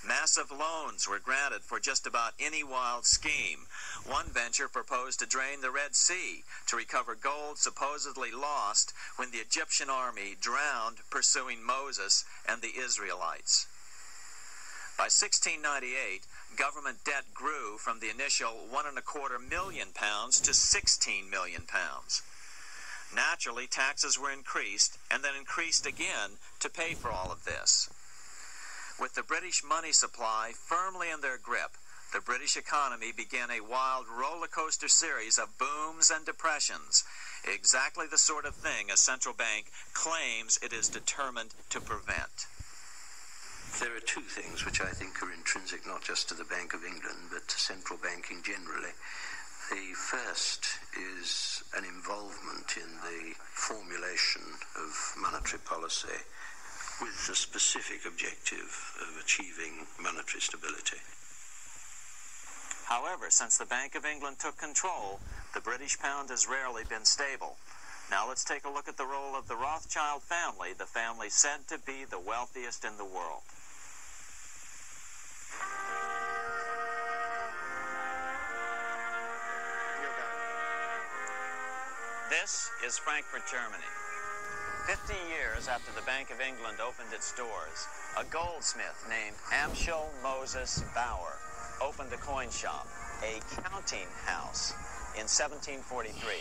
Massive loans were granted for just about any wild scheme. One venture proposed to drain the Red Sea to recover gold supposedly lost when the Egyptian army drowned pursuing Moses and the Israelites. By 1698, government debt grew from the initial £1.25 million to £16 million. Naturally, taxes were increased and then increased again to pay for all of this. With the British money supply firmly in their grip, the British economy began a wild roller coaster series of booms and depressions, exactly the sort of thing a central bank claims it is determined to prevent. There are two things which I think are intrinsic not just to the Bank of England, but to central banking generally. The first is an involvement in the formulation of monetary policy with the specific objective of achieving monetary stability. However, since the Bank of England took control, the British pound has rarely been stable. Now let's take a look at the role of the Rothschild family, the family said to be the wealthiest in the world. This is Frankfurt, Germany. 50 years after the Bank of England opened its doors, a goldsmith named Amschel Moses Bauer opened a coin shop, a counting house, in 1743.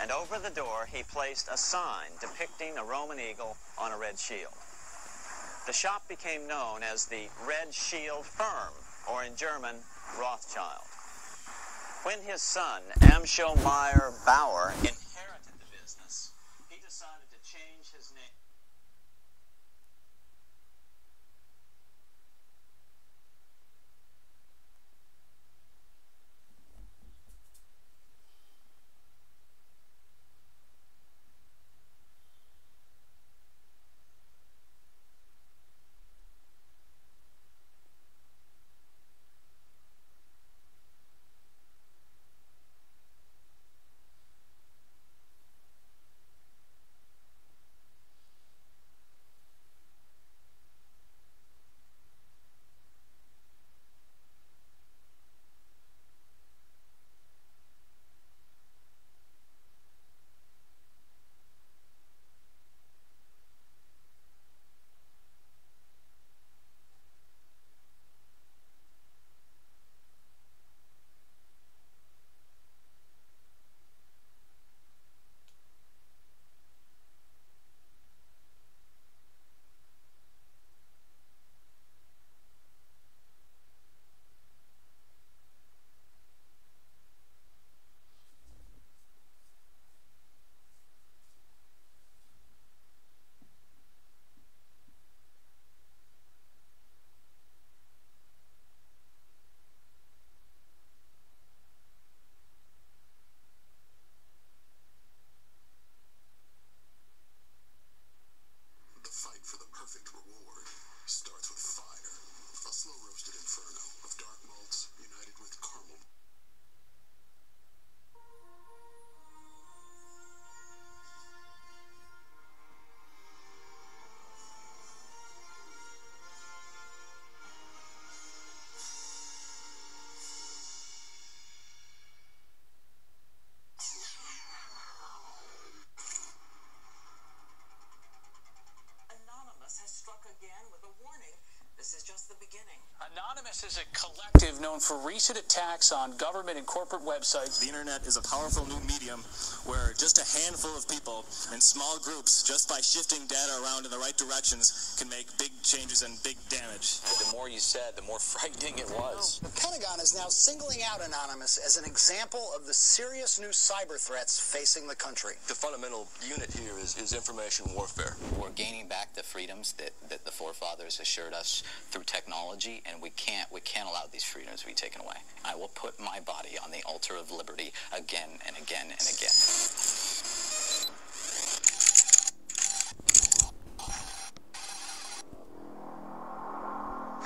And over the door, he placed a sign depicting a Roman eagle on a red shield. The shop became known as the Red Shield Firm, or in German, Rothschild. When his son, Amschel Meyer Bauer, inherited the business, he decided to change his name. Anonymous is just the beginning. Anonymous is a collective known for recent attacks on government and corporate websites. The internet is a powerful new medium where just a handful of people in small groups, just by shifting data around in the right directions, can make big changes and big damage. The more you said, the more frightening it was. The Pentagon is now singling out Anonymous as an example of the serious new cyber threats facing the country. The fundamental unit here is information warfare. We're gaining back the freedoms that the forefathers assured us through technology, and we can't allow these freedoms to be taken away. I will put my body on the altar of liberty again and again and again.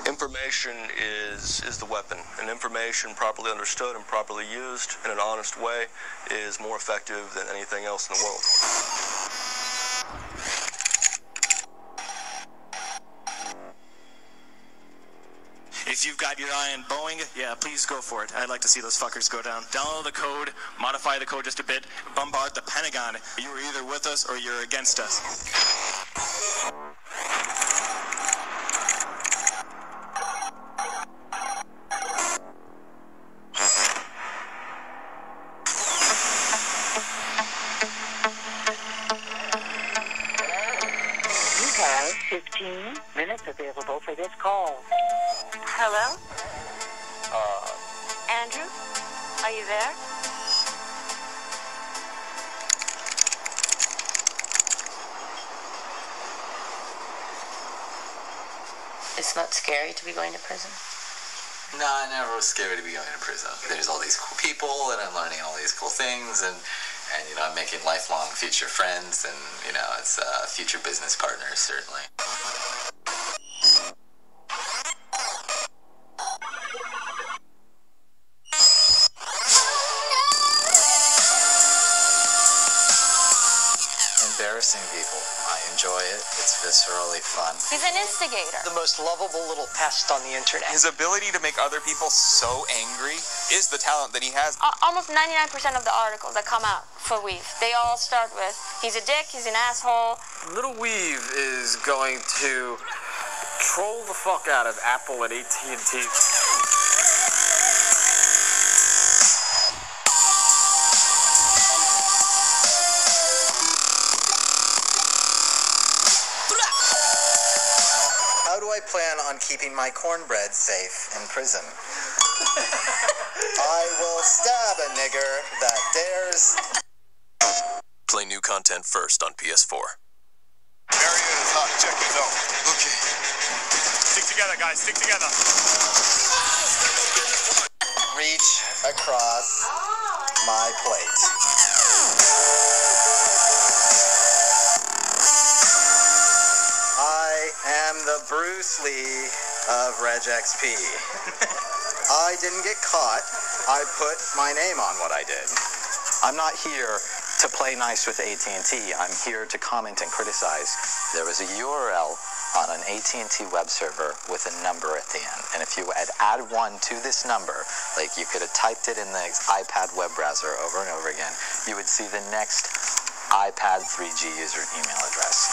Information is the weapon, and information properly understood and properly used in an honest way is more effective than anything else in the world. If you've got your eye on Boeing, yeah, please go for it. I'd like to see those fuckers go down. Download the code, modify the code just a bit, bombard the Pentagon. You're either with us or you're against us. You have 15 minutes available for this call. Hello? Andrew? Are you there? It's not scary to be going to prison? No, I never was scary to be going to prison. There's all these cool people, and I'm learning all these cool things, and you know, I'm making lifelong future friends, and you know, it's future business partners, certainly. Embarrassing people. I enjoy it. It's viscerally fun. He's an instigator. The most lovable little pest on the internet. His ability to make other people so angry is the talent that he has. Almost 99% of the articles that come out for Weave, they all start with, he's a dick, he's an asshole. Little Weave is going to troll the fuck out of Apple and AT&T. How do I plan on keeping my cornbread safe in prison? I will stab a nigger that dares. Play new content first on PS4. Area is hot. Check your zone. Okay. Stick together, guys. Stick together. Reach across my plate. I am the Bruce Lee of RegXP. I didn't get caught. I put my name on what I did. I'm not here to play nice with AT&T. I'm here to comment and criticize. There was a URL on an AT&T web server with a number at the end. And if you had added 1 to this number, like you could have typed it in the iPad web browser over and over again, you would see the next iPad 3G user email address.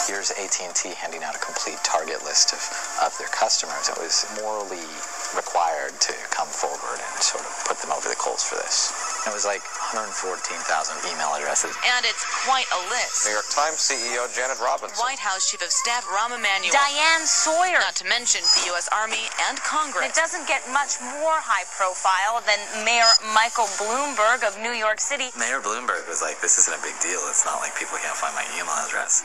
Here's AT&T handing out a complete target list of their customers. It was morally required to come forward and sort of put them over the coals for this. It was like 114,000 email addresses. And it's quite a list. New York Times CEO Janet Robinson. White House Chief of Staff Rahm Emanuel. Diane Sawyer. Not to mention the U.S. Army and Congress. It doesn't get much more high profile than Mayor Michael Bloomberg of New York City. Mayor Bloomberg was like, this isn't a big deal. It's not like people can't find my email address.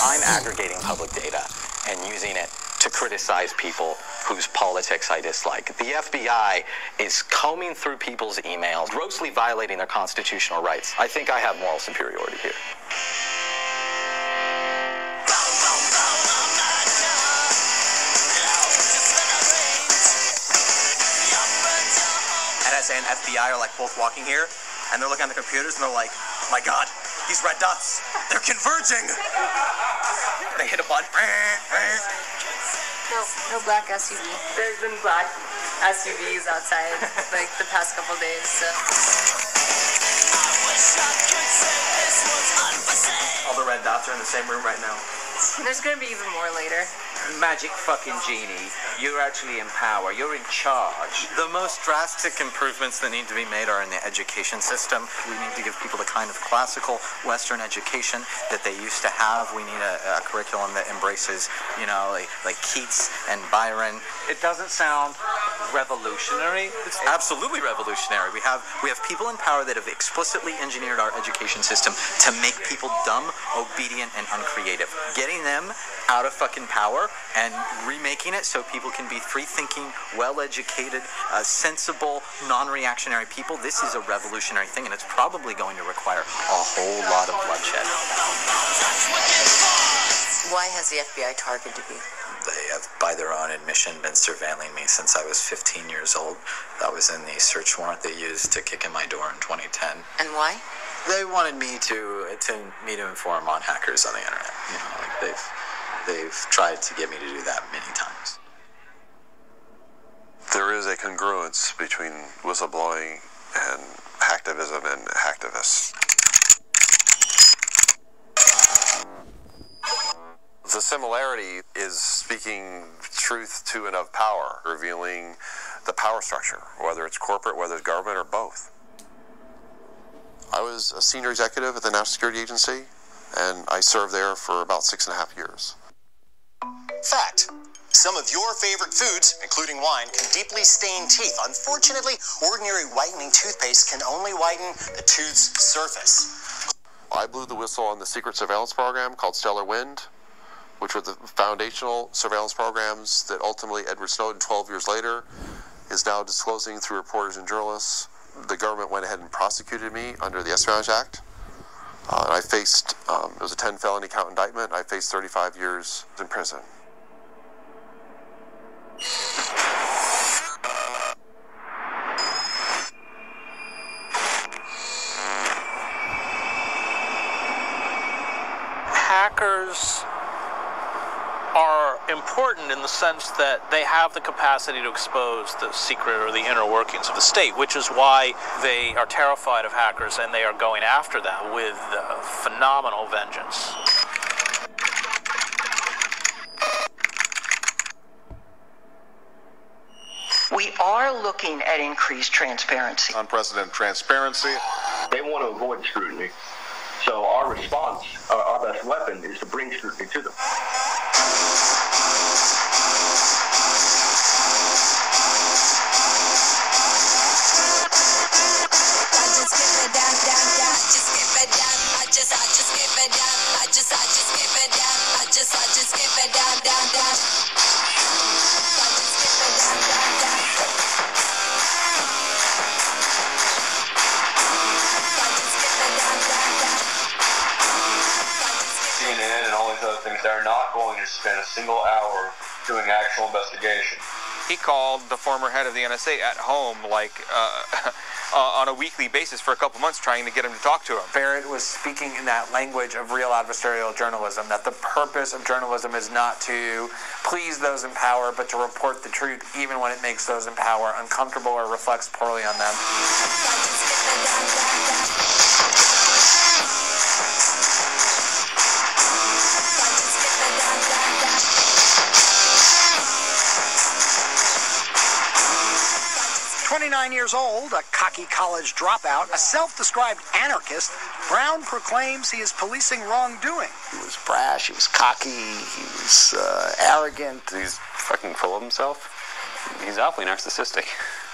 I'm aggregating public data and using it to criticize people whose politics I dislike. The FBI is combing through people's emails, grossly violating their constitutional rights. I think I have moral superiority here. NSA and FBI are like both walking here, and they're looking at the computers, and they're like, my God, These red dots, they're converging. They hit a button. No black SUV. There's been black SUVs outside like the past couple days, so. All the red dots are in the same room right now. There's gonna be even more later. Magic fucking genie. You're actually in power. You're in charge. The most drastic improvements that need to be made are in the education system. We need to give people the kind of classical Western education that they used to have. We need a curriculum that embraces, you know, like Keats and Byron. It doesn't sound revolutionary. It's absolutely revolutionary. We have people in power that have explicitly engineered our education system to make people dumb, obedient, and uncreative. Getting them out of fucking power and remaking it so people can be free-thinking, well-educated, sensible, non-reactionary people. This is a revolutionary thing, and it's probably going to require a whole lot of bloodshed. Why has the FBI targeted you? They have, by their own admission, been surveilling me since I was 15 years old. That was in the search warrant they used to kick in my door in 2010. And why? They wanted me to inform on hackers on the internet. You know, like they've tried to get me to do that many times. There is a congruence between whistleblowing and hacktivism and hacktivists. The similarity is speaking truth to and of power, revealing the power structure, whether it's corporate, whether it's government, or both. I was a senior executive at the National Security Agency, and I served there for about 6.5 years. Fact. Some of your favorite foods, including wine, can deeply stain teeth. Unfortunately, ordinary whitening toothpaste can only whiten the tooth's surface. I blew the whistle on the secret surveillance program called Stellar Wind, which were the foundational surveillance programs that ultimately Edward Snowden, 12 years later, is now disclosing through reporters and journalists. The government went ahead and prosecuted me under the Espionage Act. And I faced, it was a 10 felony count indictment. I faced 35 years in prison. Hackers are important in the sense that they have the capacity to expose the secret or the inner workings of the state, which is why they are terrified of hackers and they are going after them with phenomenal vengeance. We are looking at increased transparency. Unprecedented transparency. They want to avoid scrutiny. So our response, our best weapon, is to bring scrutiny to them. CNN and all these other things, they're not going to spend a single hour doing actual investigation. He called the former head of the NSA at home, like, on a weekly basis for a couple months, trying to get him to talk to him. Barrett was speaking in that language of real adversarial journalism, that the purpose of journalism is not to please those in power, but to report the truth, even when it makes those in power uncomfortable or reflects poorly on them. 29 years old, a cocky college dropout, a self-described anarchist, Brown proclaims he is policing wrongdoing. He was brash, he was cocky, he was arrogant. He's fucking full of himself. He's awfully narcissistic.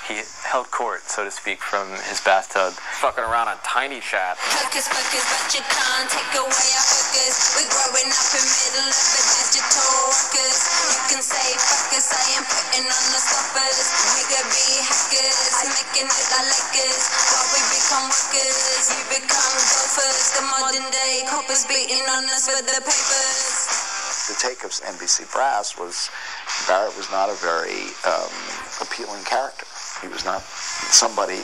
He held court, so to speak, from his bathtub, fucking around on Tiny Chat. Hookus pocus, but you can't take away our hookers. We're growing up in middle of a digital ruckus. You can say fuck us, I am putting on the stoppers. We could be hackers, making it like Lakers. While we become workers, you become gophers. The modern day coppers beating on us for the papers. The take of NBC Brass was, Barrett was not a very appealing character. He was not somebody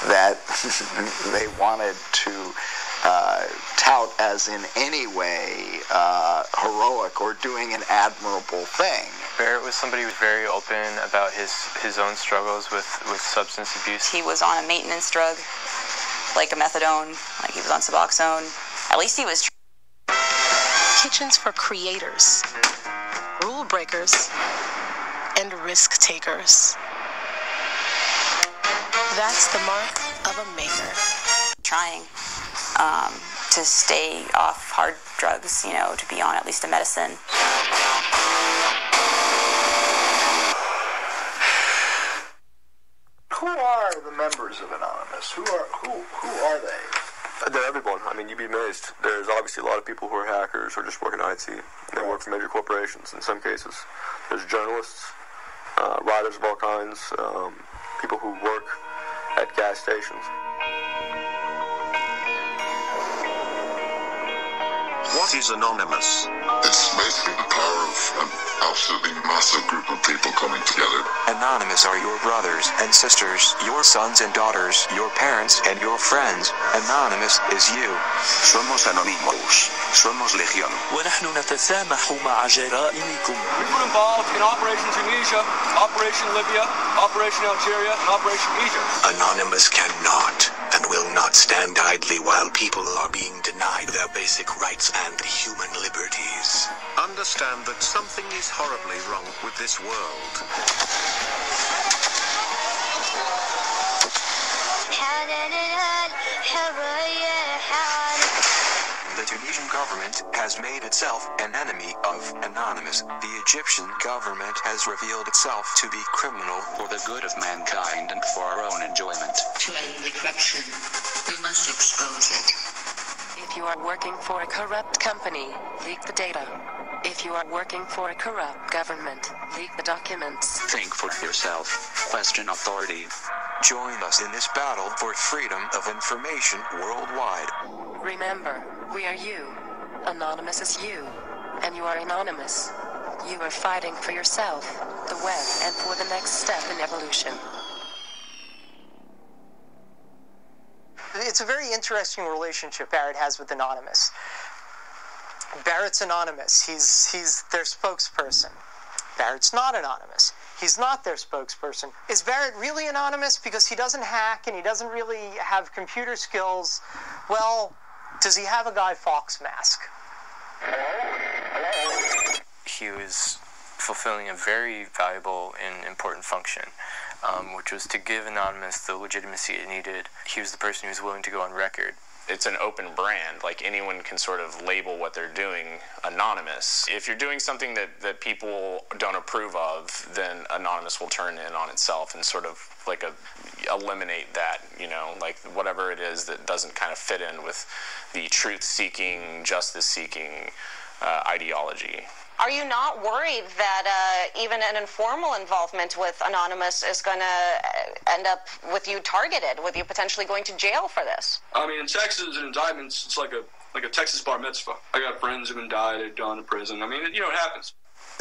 that they wanted to tout as in any way heroic or doing an admirable thing. Barrett was somebody who was very open about his own struggles with substance abuse. He was on a maintenance drug, like a methadone, like he was on Suboxone. At least he was. Kitchens for creators, rule breakers, and risk takers. That's the mark of a maker. Trying to stay off hard drugs, you know, to be on at least a medicine. Who are the members of Anonymous? Who are they? They're everyone. I mean, you'd be amazed. There's obviously a lot of people who are hackers or just work in IT. They work for major corporations in some cases. There's journalists, writers of all kinds, people who work at gas stations. What is Anonymous? It's basically the power of an absolutely massive group of people coming together. Anonymous are your brothers and sisters, your sons and daughters, your parents and your friends. Anonymous is you. Somos anónimos. Somos legión. ونحن نتسامح مع جرائمكم. We were involved in Operation Tunisia, Operation Libya, Operation Algeria, and Operation Egypt. Anonymous cannot and will not stand idly while people are being denied their basic rights and human liberties. Understand that something is horribly wrong with this world. The Tunisian government has made itself an enemy of Anonymous. The Egyptian government has revealed itself to be criminal For the good of mankind and for our own enjoyment. To end the corruption, we must expose it. If you are working for a corrupt company, leak the data. If you are working for a corrupt government, leak the documents. Think for yourself. Question authority. Join us in this battle for freedom of information worldwide. Remember, we are you. Anonymous is you. And you are anonymous. You are fighting for yourself, the web, and for the next step in evolution. It's a very interesting relationship Barrett has with Anonymous. Barrett's anonymous. He's their spokesperson. Barrett's not anonymous. He's not their spokesperson. Is Barrett really anonymous because he doesn't hack and he doesn't really have computer skills? Well, does he have a Guy Fawkes mask? He was fulfilling a very valuable and important function, which was to give Anonymous the legitimacy it needed. He was the person who was willing to go on record. It's an open brand. Like, anyone can sort of label what they're doing anonymous. If you're doing something that people don't approve of, then Anonymous will turn in on itself and sort of like eliminate that, you know, like whatever it is that doesn't kind of fit in with the truth-seeking, justice-seeking ideology. Are you not worried that even an informal involvement with Anonymous is going to end up with you targeted, with you potentially going to jail for this? I mean, in Texas, an indictment's it's like a Texas bar mitzvah. I got friends who've been died, they've gone to prison. I mean, you know, it happens.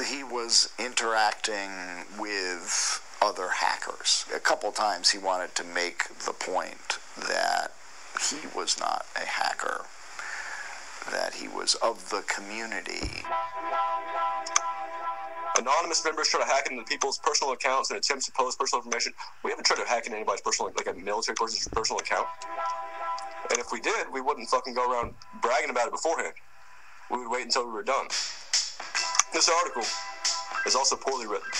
He was interacting with other hackers. A couple times he wanted to make the point that he was not a hacker, that he was of the community. Anonymous members try to hack into people's personal accounts and attempts to post personal information. We haven't tried to hack into anybody's personal, like a military person's personal account. And if we did, we wouldn't fucking go around bragging about it beforehand. We would wait until we were done. This article is also poorly written,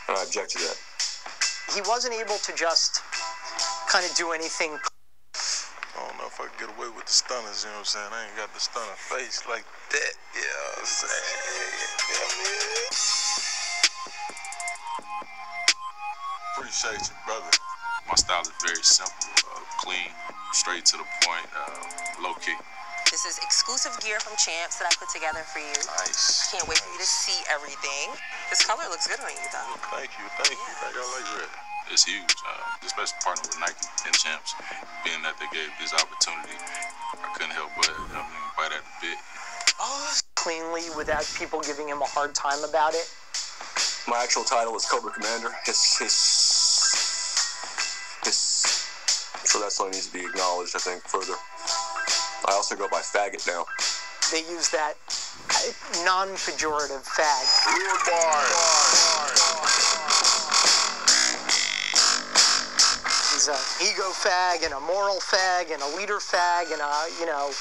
and I object to that. He wasn't able to just kind of do anything. I don't know if I can get away with the stunners, you know what I'm saying? I ain't got the stunner face like that, you know what I'm saying? Appreciate you, brother. My style is very simple, clean, straight to the point, low-key. This is exclusive gear from Champs that I put together for you. Nice. Can't wait for you to see everything. This color looks good on you, though. Thank you. I like red. It's huge, especially partnering with Nike and Champs. Being that they gave this opportunity, I couldn't help but bite at the bit. Cleanly without people giving him a hard time about it. My actual title is Cobra Commander. So that's something that needs to be acknowledged, I think, further. I also go by faggot now. They use that non-pejorative fag. He's an ego fag and a moral fag and a leader fag and a, you know,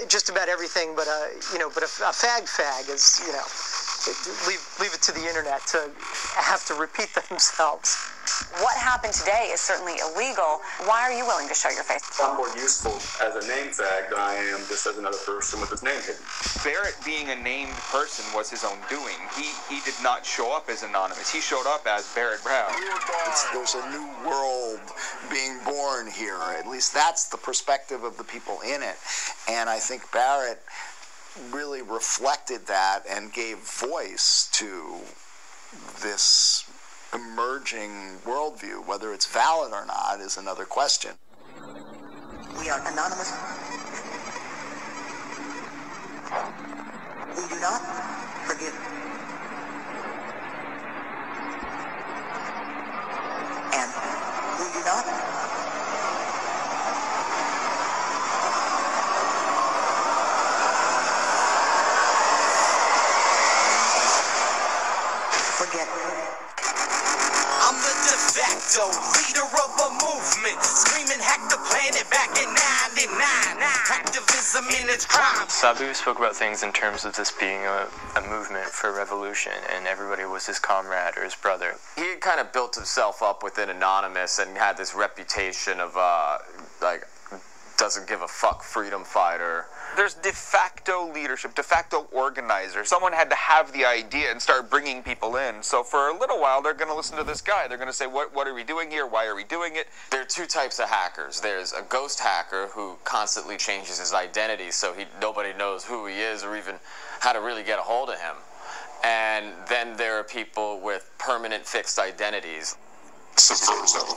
just about everything, but a fag is, you know, leave it to the internet to have to repeat themselves. What happened today is certainly illegal. Why are you willing to show your face? I'm more useful as a name fag than I am just as another person with his name hidden. Barrett being a named person was his own doing. He did not show up as anonymous. He showed up as Barrett Brown. There's a new world being born here. At least that's the perspective of the people in it. And I think Barrett really reflected that and gave voice to this emerging worldview. Whether it's valid or not is another question. We are anonymous. We do not forgive. And we do not forget. I'm the de facto leader of a movement, screaming hack the planet back in 99. Activism in its crime. Sabu spoke about things in terms of this being a movement for revolution, and everybody was his comrade or his brother. He had kind of built himself up within Anonymous and had this reputation of, like, doesn't give a fuck freedom fighter. There's de facto leadership, de facto organizer. Someone had to have the idea and start bringing people in. So for a little while, they're going to listen to this guy. They're going to say, what are we doing here? Why are we doing it? There are two types of hackers. There's a ghost hacker who constantly changes his identity so nobody knows who he is or even how to really get a hold of him. And then there are people with permanent fixed identities. Subversive.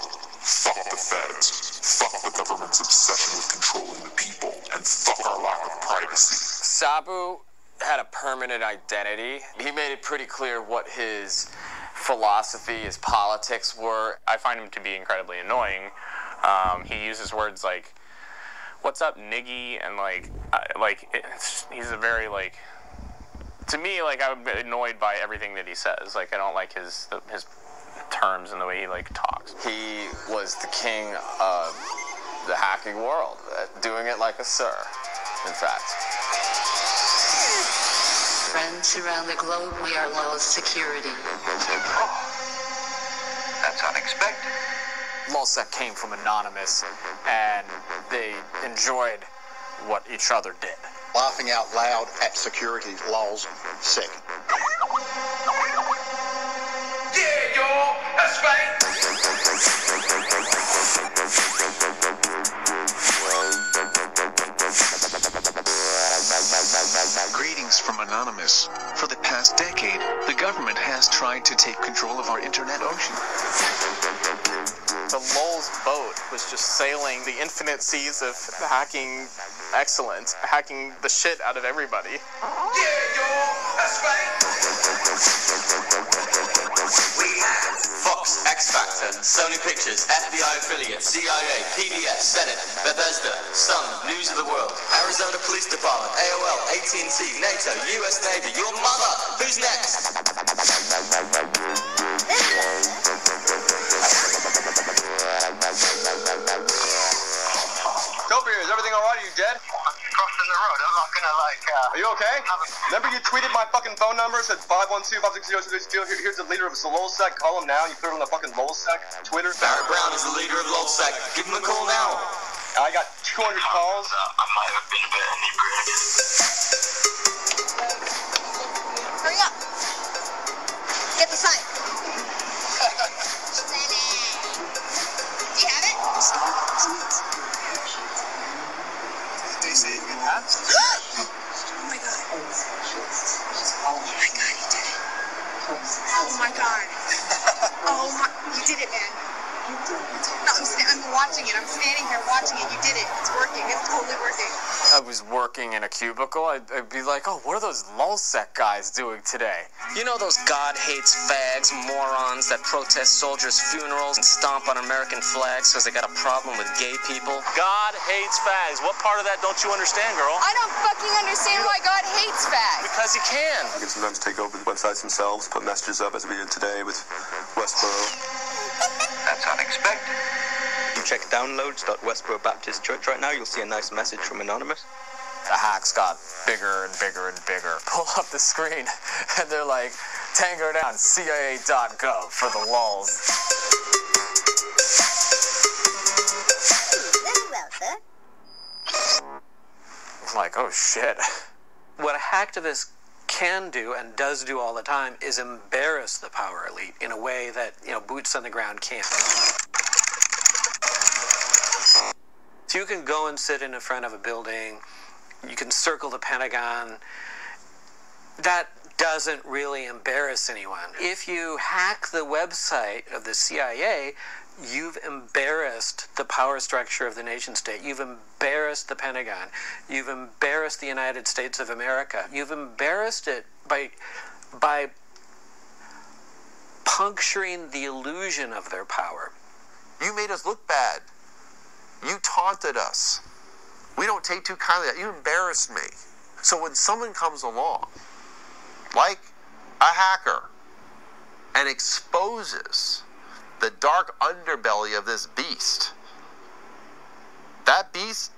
Fuck the feds. Fuck the government's obsession with controlling the people. And fuck our lack of privacy. Sabu had a permanent identity. He made it pretty clear what his philosophy, his politics were. I find him to be incredibly annoying. He uses words like, what's up, niggy? And he's a very, to me, I'm annoyed by everything that he says. I don't like his terms and the way he talks. He was the king of the hacking world, doing it like a sir, in fact. Friends around the globe, we are low security. That's unexpected. LulzSec came from Anonymous, and they enjoyed what each other did. Laughing out loud at security laws, sick. Yeah, y'all, that's right. Greetings from Anonymous. For the past decade, the government has tried to take control of our internet ocean. The Lulz boat was just sailing the infinite seas of hacking excellence, hacking the shit out of everybody. Yeah, y'all, that's right. Fox, X Factor, Sony Pictures, FBI affiliate, CIA, PBS, Senate, Bethesda, Sun, News of the World, Arizona Police Department, AOL, AT&T, NATO, US Navy, your mother. Who's next? Toby, is everything alright? Are you dead? Crossing the road. I'm not gonna Are you okay? Remember you tweeted my fucking phone number, said 512-560-662. Here's the leader of LulzSec. Call him now. You put it on the fucking LulzSec Twitter. Barrett Brown is the leader of LulzSec. Give him a call now. I got 200 calls. I might have been a bit inebriated. Hurry up. Get the sign. Do you have it? They say you can have it. Oh my god. Oh my god, you did it. Oh my god. Oh my, you did it, man. No, I'm watching it. I'm standing here watching it. You did it. It's working. It's totally working. I was working in a cubicle, I'd be like, oh, what are those LulzSec guys doing today? You know those God hates fags, morons that protest soldiers' funerals and stomp on American flags because they got a problem with gay people? God hates fags. What part of that don't you understand, girl? I don't fucking understand why God hates fags. Because he can. You can sometimes take over the websites themselves, put messages up as we did today with Westboro. That's unexpected. You check downloads.westboro Baptist Church right now, you'll see a nice message from Anonymous. The hacks got bigger and bigger and bigger. Pull up the screen, and they're like, Tango down, CIA.gov for the lulz. Very well, sir. I'm like, oh shit. What a hacktivist can do and does do all the time is embarrass the power elite in a way that, boots on the ground can't. So you can go and sit in front of a building, you can circle the Pentagon. That doesn't really embarrass anyone. If you hack the website of the CIA, you've embarrassed the power structure of the nation state. You've embarrassed the Pentagon. You've embarrassed the United States of America. You've embarrassed it by puncturing the illusion of their power. You made us look bad. You taunted us. We don't take too kindly to that. You embarrassed me. So when someone comes along, like a hacker, and exposes the dark underbelly of this beast, that beast,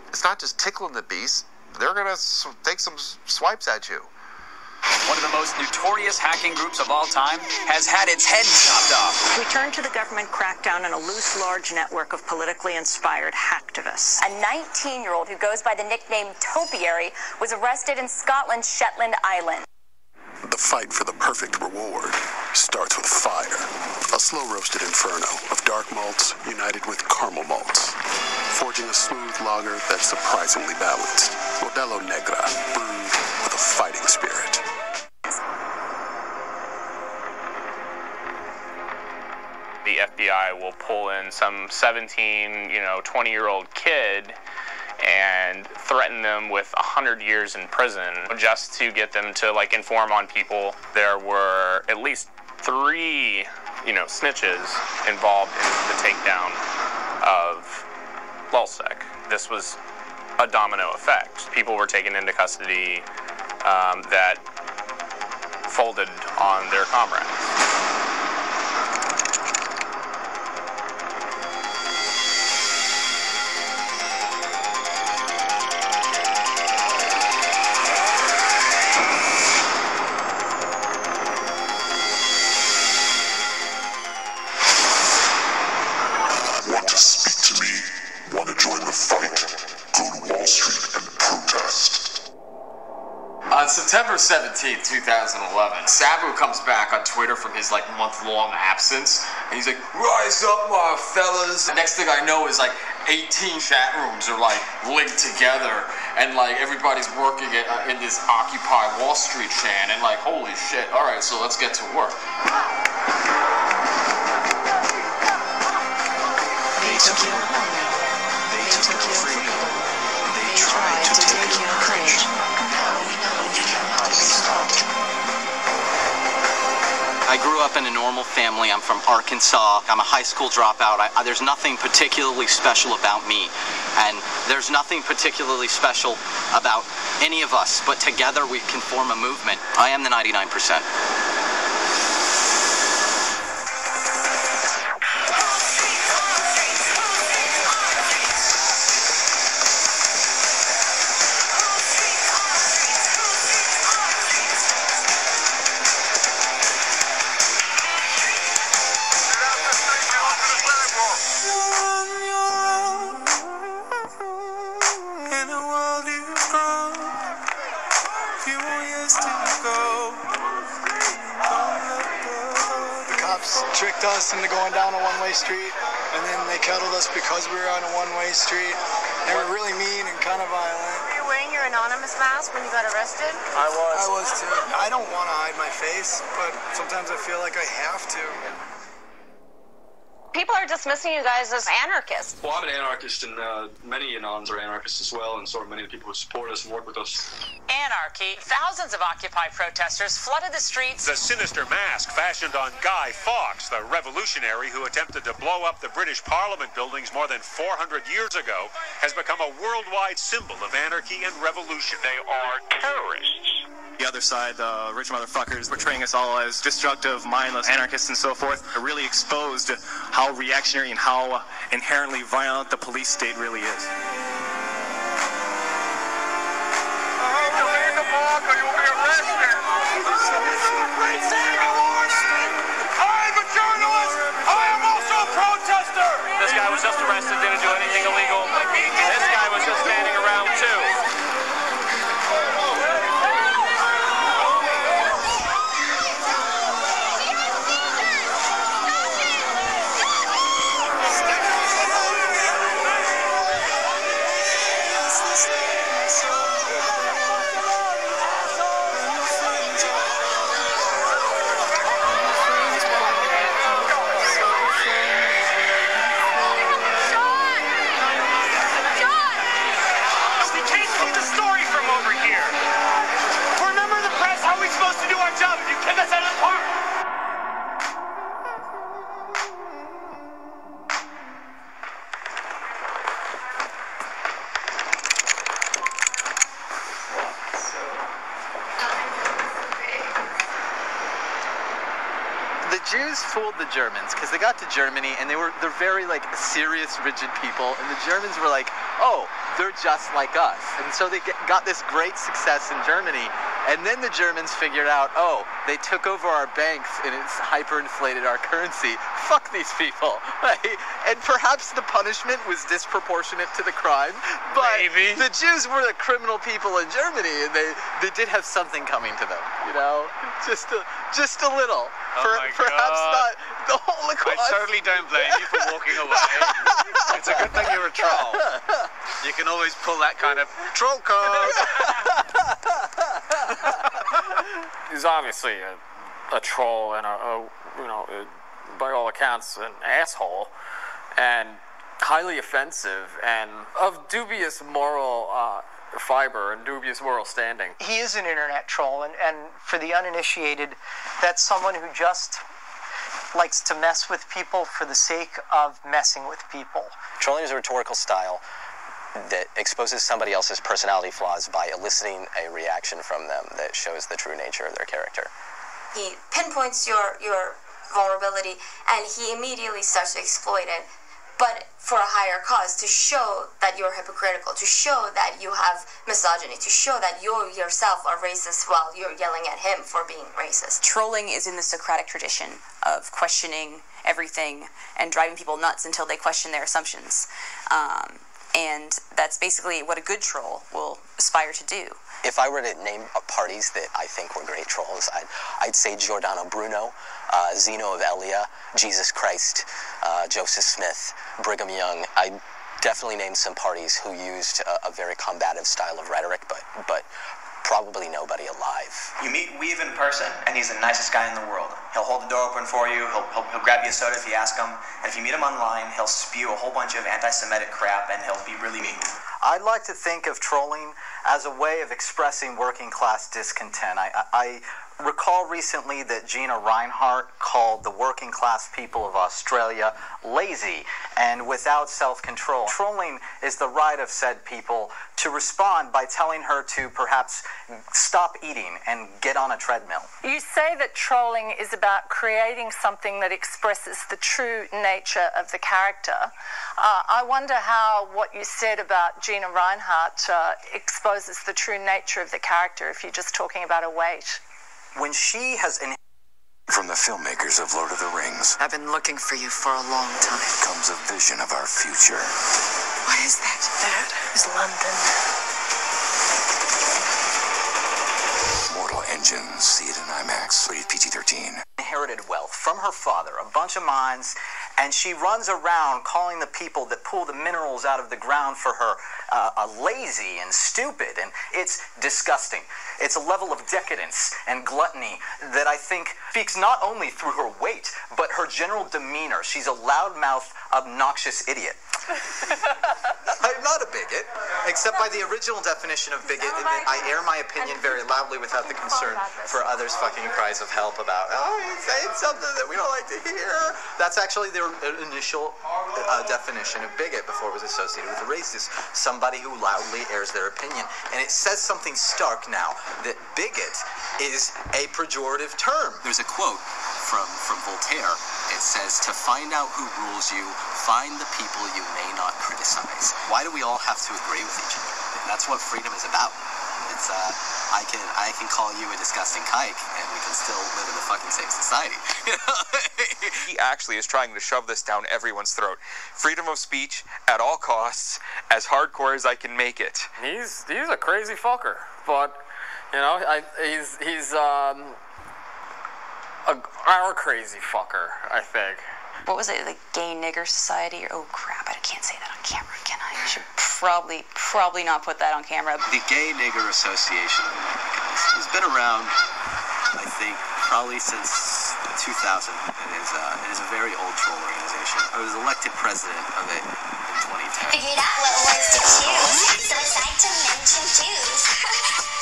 it's not just tickling the beast, they're going to take some swipes at you. One of the most notorious hacking groups of all time has had its head chopped off. We turn to the government crackdown on a loose, large network of politically inspired hacktivists. A 19-year-old who goes by the nickname Topiary was arrested in Scotland's Shetland Island. The fight for the perfect reward starts with fire. A slow-roasted inferno of dark malts united with caramel malts, forging a smooth lager that's surprisingly balanced. Modelo Negra, brewed with a fighting spirit. The FBI will pull in some 17, 20-year-old kid and threaten them with 100 years in prison just to get them to inform on people. There were at least 3, snitches involved in the takedown of LulzSec. This was a domino effect. People were taken into custody that folded on their comrades. Want to speak to me? Want to join the fight? Go to Wall Street and protest. On September 17th, 2011, Sabu comes back on Twitter from his month-long absence, and he's like, "Rise up, my fellas." The next thing I know is 18 chat rooms are linked together, and everybody's working in this Occupy Wall Street chant, and holy shit, alright, so let's get to work. They took your money. They took your freedom. They tried to take your courage. Now we know you cannot be stopped. I grew up in a normal family. I'm from Arkansas. I'm a high school dropout. There's nothing particularly special about me. And there's nothing particularly special about any of us. But together we can form a movement. I am the 99%. Tricked us into going down a one-way street, and then they cuddled us because we were on a one-way street. They were really mean and kind of violent. Were you wearing your anonymous mask when you got arrested? I was too. I don't want to hide my face, but sometimes I feel like I have to. People are dismissing you guys as anarchists. Well, I'm an anarchist, and many Anons are anarchists as well, and so are many of the people who support us and work with us. Anarchy. Thousands of Occupy protesters flooded the streets. The sinister mask fashioned on Guy Fawkes, the revolutionary who attempted to blow up the British Parliament buildings more than 400 years ago, has become a worldwide symbol of anarchy and revolution. They are terrorists. The other side, the rich motherfuckers, portraying us all as destructive, mindless anarchists and so forth, are really exposed how reactionary and how inherently violent the police state really is. This guy was just arrested, didn't do anything illegal. This guy was just standing around too. The Jews fooled the Germans because they got to Germany and they're very like serious, rigid people, and the Germans were like, oh, they're just like us, and so they got this great success in Germany, and then the Germans figured out, oh, they took over our banks and it's hyperinflated our currency. Fuck these people, right? And perhaps the punishment was disproportionate to the crime, but maybe the Jews were the criminal people in Germany, and they did have something coming to them, you know, just a little. Perhaps not the Holocaust. I certainly don't blame you for walking away. It's a good thing you're a troll. You can always pull that kind of troll card. He's obviously a troll and by all accounts, an asshole, and highly offensive and of dubious moral fiber and dubious moral standing. He is an internet troll, and for the uninitiated, that's someone who just likes to mess with people for the sake of messing with people. Trolling is a rhetorical style that exposes somebody else's personality flaws by eliciting a reaction from them that shows the true nature of their character. He pinpoints your vulnerability, and he immediately starts to exploit it, but for a higher cause, to show that you're hypocritical, to show that you have misogyny, to show that you yourself are racist while you're yelling at him for being racist. Trolling is in the Socratic tradition of questioning everything and driving people nuts until they question their assumptions. And that's basically what a good troll will aspire to do. If I were to name parties that I think were great trolls, I'd say Giordano Bruno, Zeno of Elia, Jesus Christ, Joseph Smith, Brigham Young. I'd definitely name some parties who used a very combative style of rhetoric, but probably nobody alive. You meet Weave in person, and he's the nicest guy in the world. He'll hold the door open for you, he'll grab you a soda if you ask him, and if you meet him online, he'll spew a whole bunch of anti-Semitic crap, and he'll be really mean. I'd like to think of trolling as a way of expressing working class discontent. I recall recently that Gina Reinhart called the working class people of Australia lazy and without self-control. Trolling is the right of said people to respond by telling her to perhaps stop eating and get on a treadmill. You say that trolling is about creating something that expresses the true nature of the character. I wonder how what you said about Gina Reinhart exposes the true nature of the character if you're just talking about her weight. When she has From the filmmakers of Lord of the Rings. I've been looking for you for a long time. Comes a vision of our future. What is that? That is London. Mortal Engines. See it in IMAX. Rated PG-13. Inherited wealth from her father, a bunch of mines, and she runs around calling the people that pull the minerals out of the ground for her lazy and stupid, and it's disgusting. It's a level of decadence and gluttony that I think speaks not only through her weight, but her general demeanor. She's a loudmouth, obnoxious idiot. I'm not a bigot, except by the original definition of bigot. I air my opinion very loudly without the concern for others' fucking cries of help about, oh, he's saying something that we don't like to hear. That's actually the initial definition of bigot before it was associated with racist. Somebody who loudly airs their opinion. And it says something stark now, that bigot is a pejorative term. There's a quote from Voltaire. It says, to find out who rules you, find the people you may not criticize. Why do we all have to agree with each other? That's what freedom is about. It's, I can call you a disgusting kike, and we can still live in a fucking safe society. He actually is trying to shove this down everyone's throat. Freedom of speech at all costs, as hardcore as I can make it. He's a crazy fucker, but you know, he's our crazy fucker, I think. What was it, the Gay Nigger Society? Oh crap, I can't say that on camera, can I? I should probably not put that on camera. The Gay Nigger Association of America has been around, I think, probably since 2000. It is a very old troll organization. I was elected president of it in 2010. Figured out what words to choose, so it's time to mention Jews.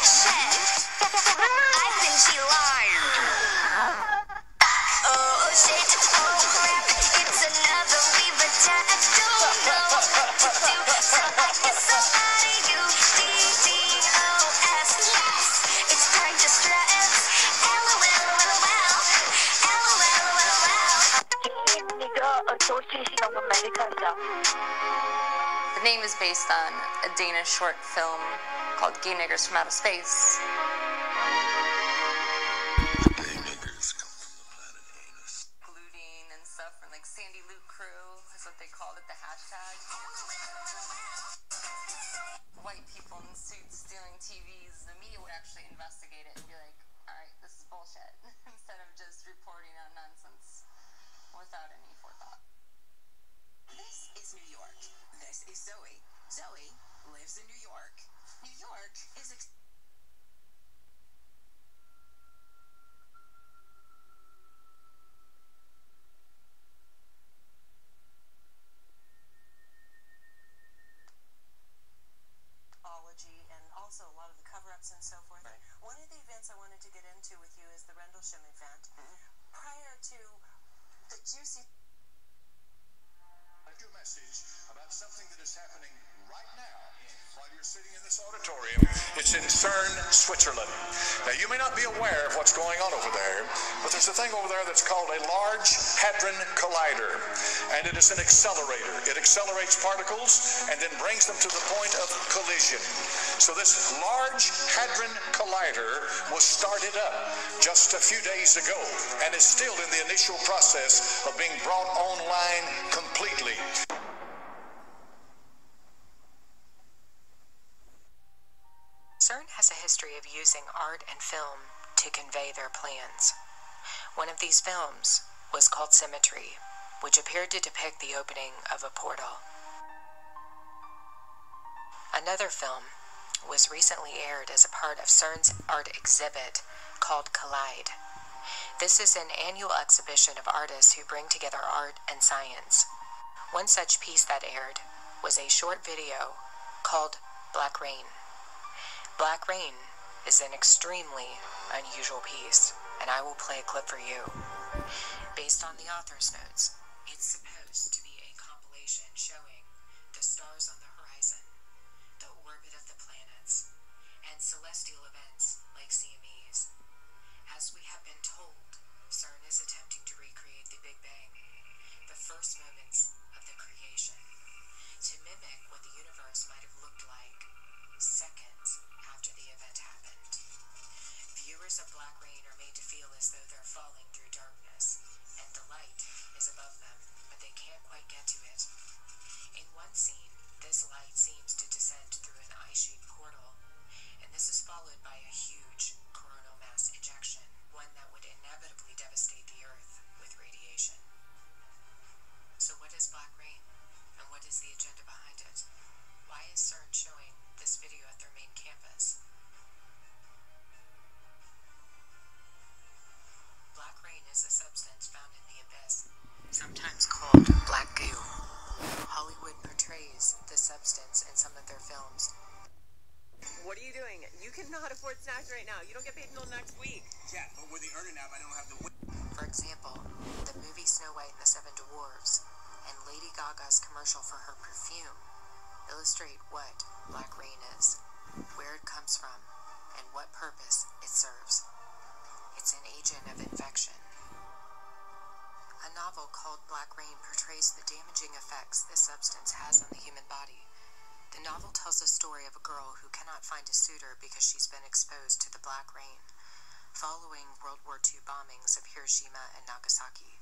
Shit, I've been G-lined. Oh shit, oh crap, it's another we've attacked. Don't know what to do, so I guess I'm out of you. DDOS, yes, it's time to stress. The name is based on a Danish short film called Gay Niggers from Outer Space. Polluting and stuff from like Sandy Luke crew is what they called it, the hashtag. White people in suits stealing TVs. The media would actually investigate it and be like, alright, this is bullshit, instead of just reporting on nonsense without any forethought. This is New York. This is Zoe. Zoe lives in New York. New York is and also a lot of the cover-ups and so forth. Right. One of the events I wanted to get into with you is the Rendlesham event. Prior to the juicy... Your message about something that is happening right now while you're sitting in this auditorium. It's in CERN, Switzerland. Now, you may not be aware of what's going on over there, but there's a thing over there that's called a Large Hadron Collider, and it is an accelerator. It accelerates particles and then brings them to the point of collision. So this Large Hadron Collider was started up just a few days ago and is still in the initial process of being brought online completely. CERN has a history of using art and film to convey their plans. One of these films was called Symmetry, which appeared to depict the opening of a portal. Another film was recently aired as a part of CERN's art exhibit called Collide. This is an annual exhibition of artists who bring together art and science. One such piece that aired was a short video called Black Rain. Black Rain is an extremely unusual piece, and I will play a clip for you. Based on the author's notes, it's supposed to be a compilation showing the stars on the horizon, the orbit of the planets, and celestial events like CMEs. As we have been told, CERN is attempting to recreate the Big Bang, the first moments of the creation, to mimic what the universe might have looked like seconds after the event happened. Viewers of Black Rain are made to feel as though they're falling through darkness, and the light is above them, but they can't quite get to it. In one scene, this light seems to descend through an eye-shaped portal, and this is followed by a huge coronal mass ejection, one that would inevitably devastate the Earth with radiation. So what is Black Rain, and what is the agenda behind it? Why is CERN showing this video at their main campus? Black rain is a substance found in the abyss You cannot afford snacks right now. You don't get paid until next week. Yeah, but with the Earning app, I don't have to wait. For example, the movie Snow White and the Seven Dwarfs and Lady Gaga's commercial for her perfume illustrate what black rain is, where it comes from, and what purpose it serves. It's an agent of infection. A novel called Black Rain portrays the damaging effects this substance has on the human body. The novel tells the story of a girl who cannot find a suitor because she's been exposed to the black rain, following World War II bombings of Hiroshima and Nagasaki.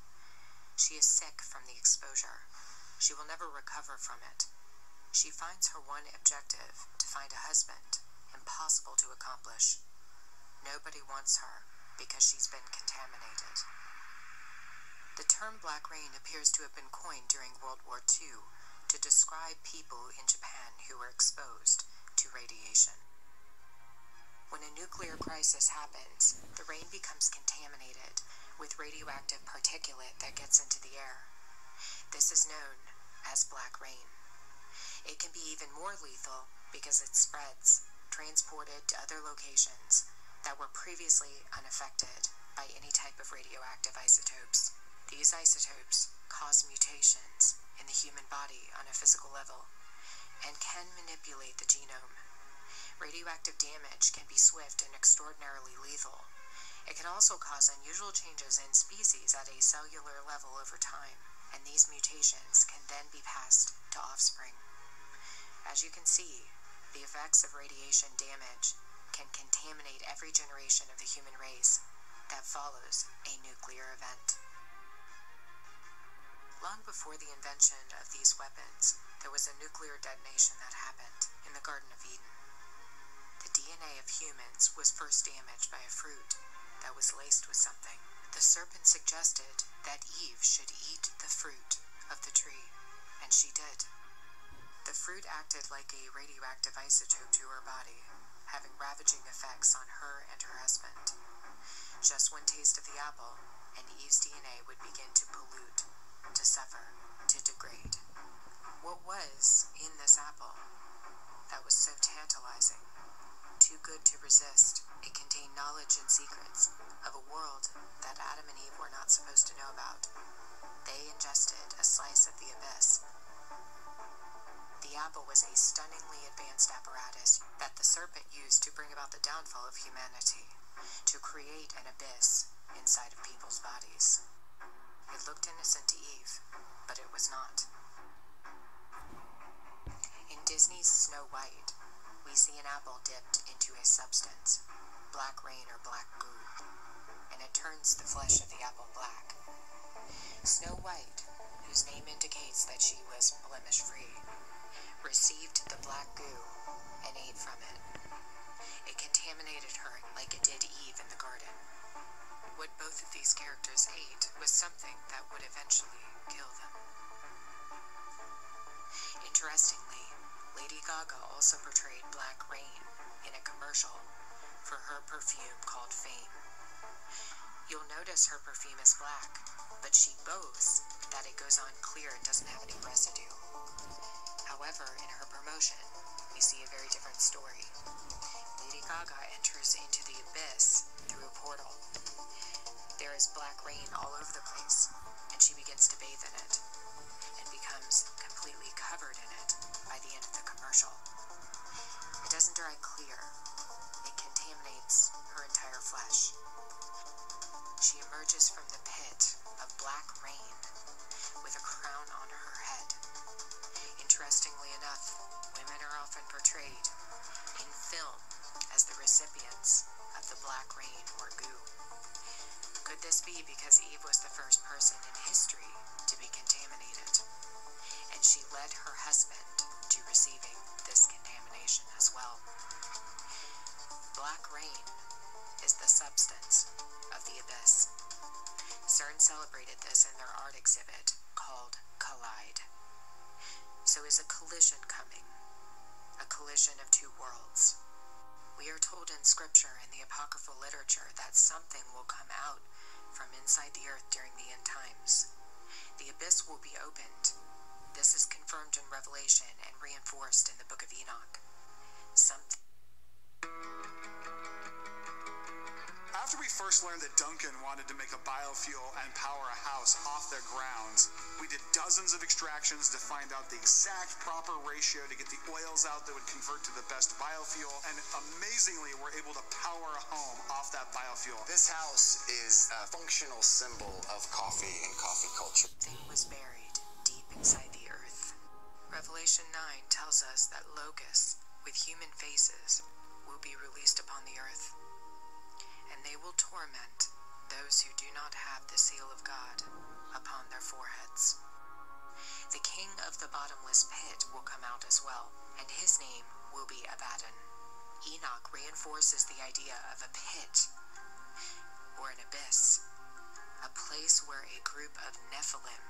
She is sick from the exposure. She will never recover from it. She finds her one objective, to find a husband, impossible to accomplish. Nobody wants her because she's been contaminated. The term black rain appears to have been coined during World War II to describe people in Japan who were exposed to radiation. When a nuclear crisis happens, the rain becomes contaminated with radioactive particulate that gets into the air. This is known as black rain. It can be even more lethal because it spreads, transported to other locations that were previously unaffected by any type of radioactive isotopes. These isotopes cause mutations in the human body on a physical level and can manipulate the genome. Radioactive damage can be swift and extraordinarily lethal. It can also cause unusual changes in species at a cellular level over time, and these mutations can then be passed to offspring. As you can see, the effects of radiation damage can contaminate every generation of the human race that follows a nuclear event. Long before the invention of these weapons, there was a nuclear detonation that happened in the Garden of Eden. The DNA of humans was first damaged by a fruit that was laced with something. The serpent suggested that Eve should eat the fruit of the tree, and she did. The fruit acted like a radioactive isotope to her body, having ravaging effects on her and her husband. Just one taste of the apple, and Eve's DNA would begin to pollute, to suffer, to degrade. What was in this apple that was so tantalizing, too good to resist? It contained knowledge and secrets of a world that Adam and Eve were not supposed to know about. They ingested a slice of the abyss. The apple was a stunningly advanced apparatus that the serpent used to bring about the downfall of humanity, to create an abyss inside of people's bodies. It looked innocent to Eve, but it was not. In Disney's Snow White, we see an apple dipped into a substance, black rain or black goo, and it turns the flesh of the apple black. Snow White, whose name indicates that she was blemish-free, received the black goo and ate from it. It contaminated her like it did Eve in the garden. What both of these characters ate was something that would eventually kill them. Interestingly, Lady Gaga also portrayed black rain in a commercial for her perfume called Fame. You'll notice her perfume is black, but she boasts that it goes on clear and doesn't have any residue. However, in her promotion, we see a very different story. Lady Gaga enters into the abyss through a portal. There is black rain all over the place, and she begins to bathe in it, and becomes completely covered in it by the end of the commercial. It doesn't dry clear. It contaminates her entire flesh. She emerges from the pit of black rain with a crown on her head. Interestingly enough, women are often portrayed in film as the recipients of the black rain or goo. Could this be because Eve was the first person in history to be contaminated, and she led her husband to receiving this contamination as well? Black rain is the substance of the abyss. CERN celebrated this in their art exhibit called Collide. So is a collision coming? A collision of two worlds. We are told in scripture and the apocryphal literature that something will come out from inside the earth during the end times. The abyss will be opened. This is confirmed in Revelation and reinforced in the book of Enoch. Something biofuel and power a house off their grounds. We did dozens of extractions to find out the exact proper ratio to get the oils out that would convert to the best biofuel, and amazingly, we're able to power a home off that biofuel. This house is a functional symbol of coffee and coffee culture. Thing was buried deep inside the earth. Revelation 9 tells us that locusts with human faces will be released upon the earth, and they will torment those who do not have the seal of God upon their foreheads. The king of the bottomless pit will come out as well, and his name will be Abaddon. Enoch reinforces the idea of a pit, or an abyss, a place where a group of Nephilim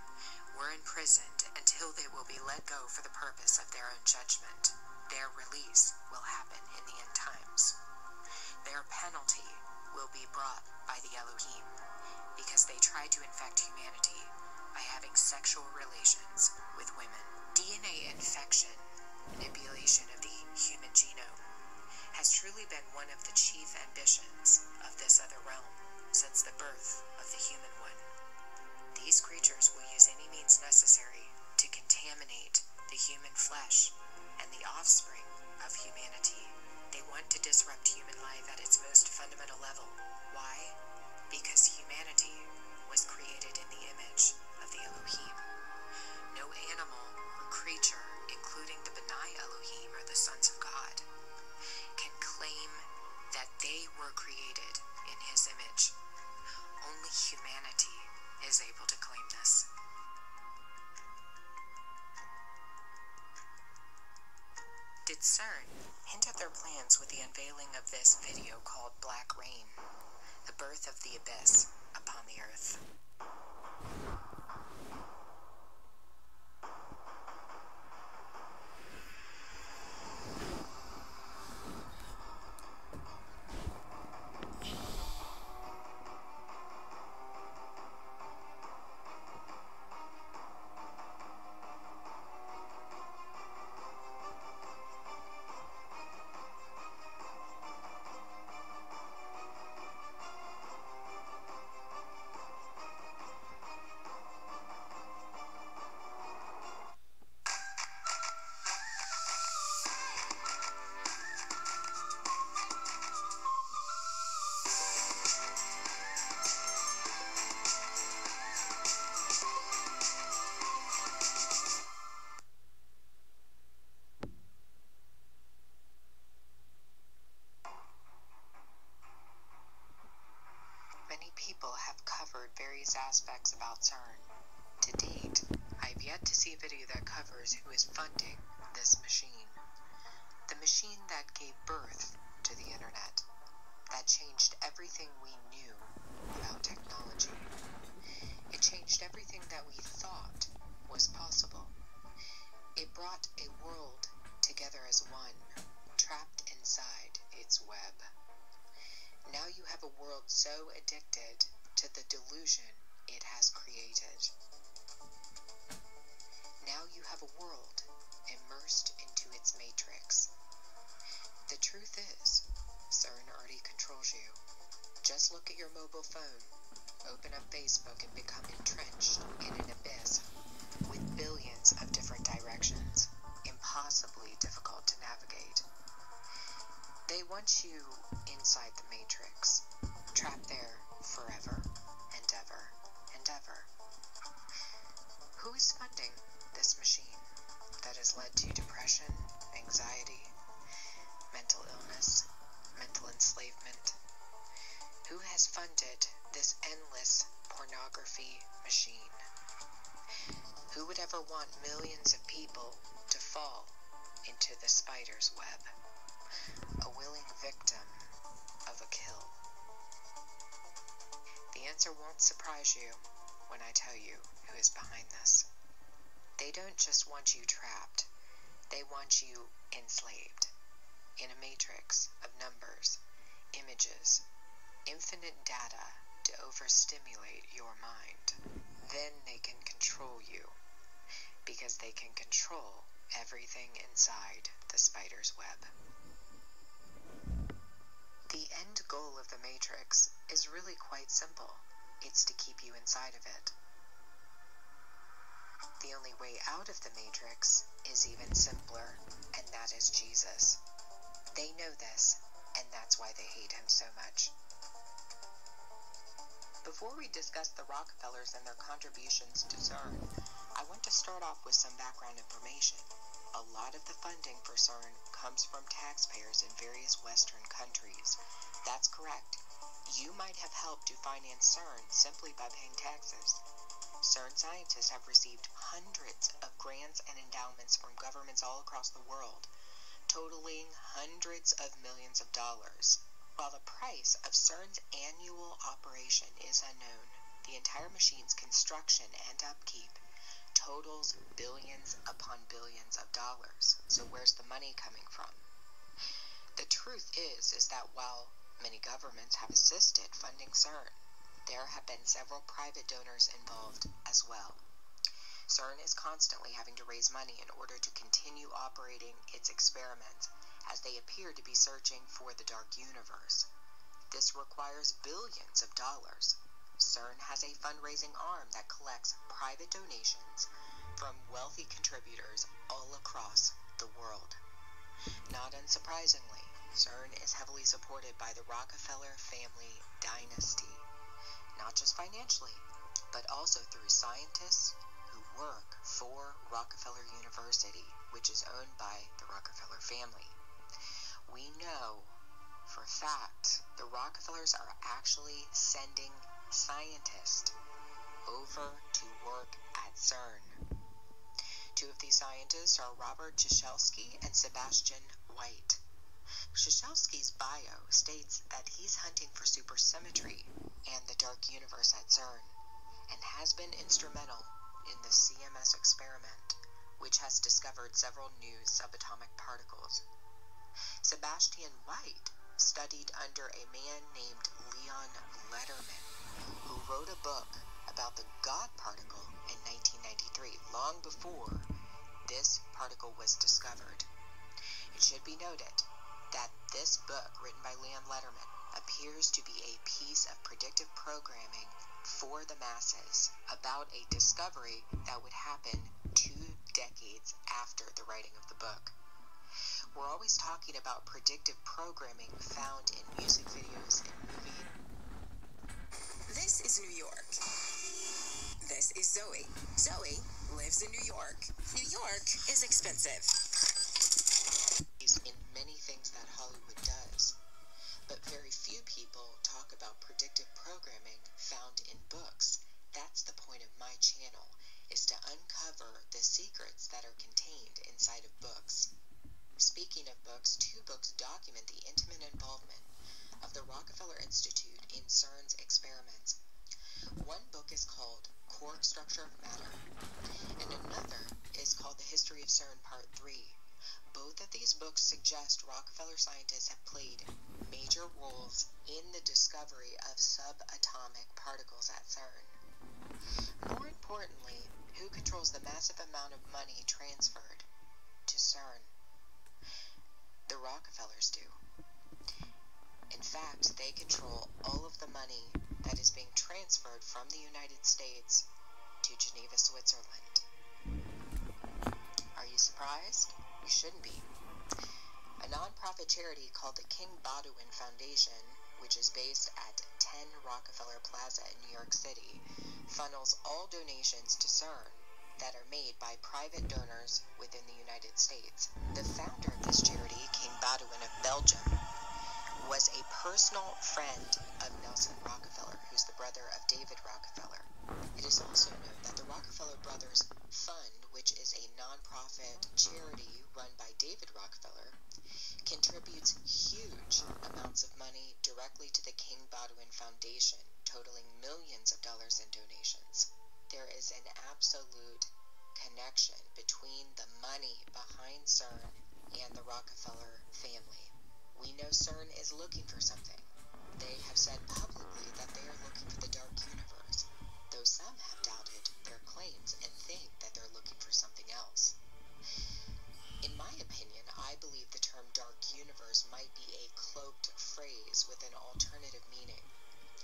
were imprisoned until they will be let go for the purpose of their own judgment. Their release will happen in the end times. Their penalty will be brought by the Elohim because they tried to infect humanity by having sexual relations with women. DNA infection, manipulation of the human genome, has truly been one of the chief ambitions of this other realm since the birth of the human one. These creatures will use any means necessary to contaminate the human flesh and the offspring of humanity. They want to disrupt human life at its most fundamental level. Why? Because humanity was created in the image of the Elohim. No animal or creature, including the Benai Elohim or the sons of God, can claim that they were created in his image. Only humanity is able to claim this. Did CERN hint at their plans with the unveiling of this video called Black Rain, the birth of the abyss upon the earth? Various aspects about CERN. To date, I've yet to see a video that covers who is funding this machine. The machine that gave birth to the internet, that changed everything we knew about technology. It changed everything that we thought was possible. It brought a world together as one, trapped inside its web. Now you have a world so addicted to the delusion it has created. Now you have a world immersed into its matrix. The truth is, CERN already controls you. Just look at your mobile phone, open up Facebook, and become entrenched in an abyss with billions of different directions, impossibly difficult to navigate. They want you inside the matrix, trapped there forever and ever and ever. Who is funding this machine that has led to depression, anxiety, mental illness, mental enslavement? Who has funded this endless pornography machine? Who would ever want millions of people to fall into the spider's web, a willing victim of a kill? The answer won't surprise you when I tell you who is behind this. They don't just want you trapped, they want you enslaved in a matrix of numbers, images, infinite data to overstimulate your mind. Then they can control you, because they can control everything inside the spider's web. The end goal of the Matrix is really quite simple. it's to keep you inside of it. The only way out of the Matrix is even simpler, and that is Jesus. They know this, and that's why they hate him so much. Before we discuss the Rockefellers and their contributions to CERN, I want to start off with some background information. A lot of the funding for CERN comes from taxpayers in various Western countries. That's correct. You might have helped to finance CERN simply by paying taxes. CERN scientists have received hundreds of grants and endowments from governments all across the world, totaling hundreds of millions of dollars. While the price of CERN's annual operation is unknown, the entire machine's construction and upkeep totals billions upon billions of dollars. So where's the money coming from? The truth is that while many governments have assisted funding CERN, there have been several private donors involved as well. CERN is constantly having to raise money in order to continue operating its experiments, as they appear to be searching for the dark universe. This requires billions of dollars. CERN has a fundraising arm that collects private donations from wealthy contributors all across the world. Not unsurprisingly, CERN is heavily supported by the Rockefeller family dynasty, not just financially, but also through scientists who work for Rockefeller University, which is owned by the Rockefeller family. We know for a fact the Rockefellers are actually sending scientists over to work at CERN. Two of these scientists are Robert Ciesielski and Sebastian White. Ciesielski's bio states that he's hunting for supersymmetry and the dark universe at CERN, and has been instrumental in the CMS experiment, which has discovered several new subatomic particles. Sebastian White studied under a man named Leon Lederman, who wrote a book about the God particle in 1993, long before this particle was discovered. It should be noted that this book, written by Leon Lederman, appears to be a piece of predictive programming for the masses about a discovery that would happen 2 decades after the writing of the book. We're always talking about predictive programming found in music videos and movies. This is New York. This is Zoe. Zoe lives in New York. New York is expensive. In many things that Hollywood does, but very few people talk about predictive programming found in books. That's the point of my channel, is to uncover the secrets that are contained inside of books. Speaking of books, 2 books document the intimate involvement of the Rockefeller Institute in CERN's experiments. One book is called Quark Structure of Matter, and another is called The History of CERN Part 3. Both of these books suggest Rockefeller scientists have played major roles in the discovery of subatomic particles at CERN. More importantly, who controls the massive amount of money transferred to CERN? The Rockefellers do. In fact, they control all of the money that is being transferred from the United States to Geneva, Switzerland. Are you surprised? You shouldn't be. A non-profit charity called the King Baudouin Foundation, which is based at 10 Rockefeller Plaza in New York City, funnels all donations to CERN that are made by private donors within the United States. The founder of this charity, King Baudouin of Belgium, was a personal friend of Nelson Rockefeller, who's the brother of David Rockefeller. It is also known that the Rockefeller Brothers Fund, which is a non-profit charity run by David Rockefeller, contributes huge amounts of money directly to the King Baudouin Foundation, totaling millions of dollars in donations. There is an absolute connection between the money behind CERN and the Rockefeller family. We know CERN is looking for something. They have said publicly that they are looking for the dark universe, though some have doubted their claims and think that they're looking for something else. In my opinion, I believe the term dark universe might be a cloaked phrase with an alternative meaning.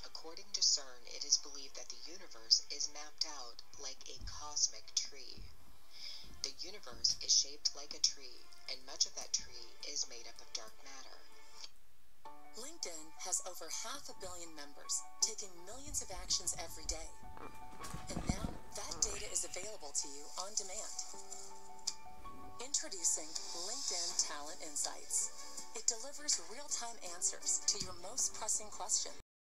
According According to CERN, it is believed that the universe is mapped out like a cosmic tree. The universe is shaped like a tree, and much of that tree is made up of dark matter. LinkedIn has over 500 million members, taking millions of actions every day. And now, that data is available to you on demand. Introducing LinkedIn Talent Insights. It delivers real-time answers to your most pressing questions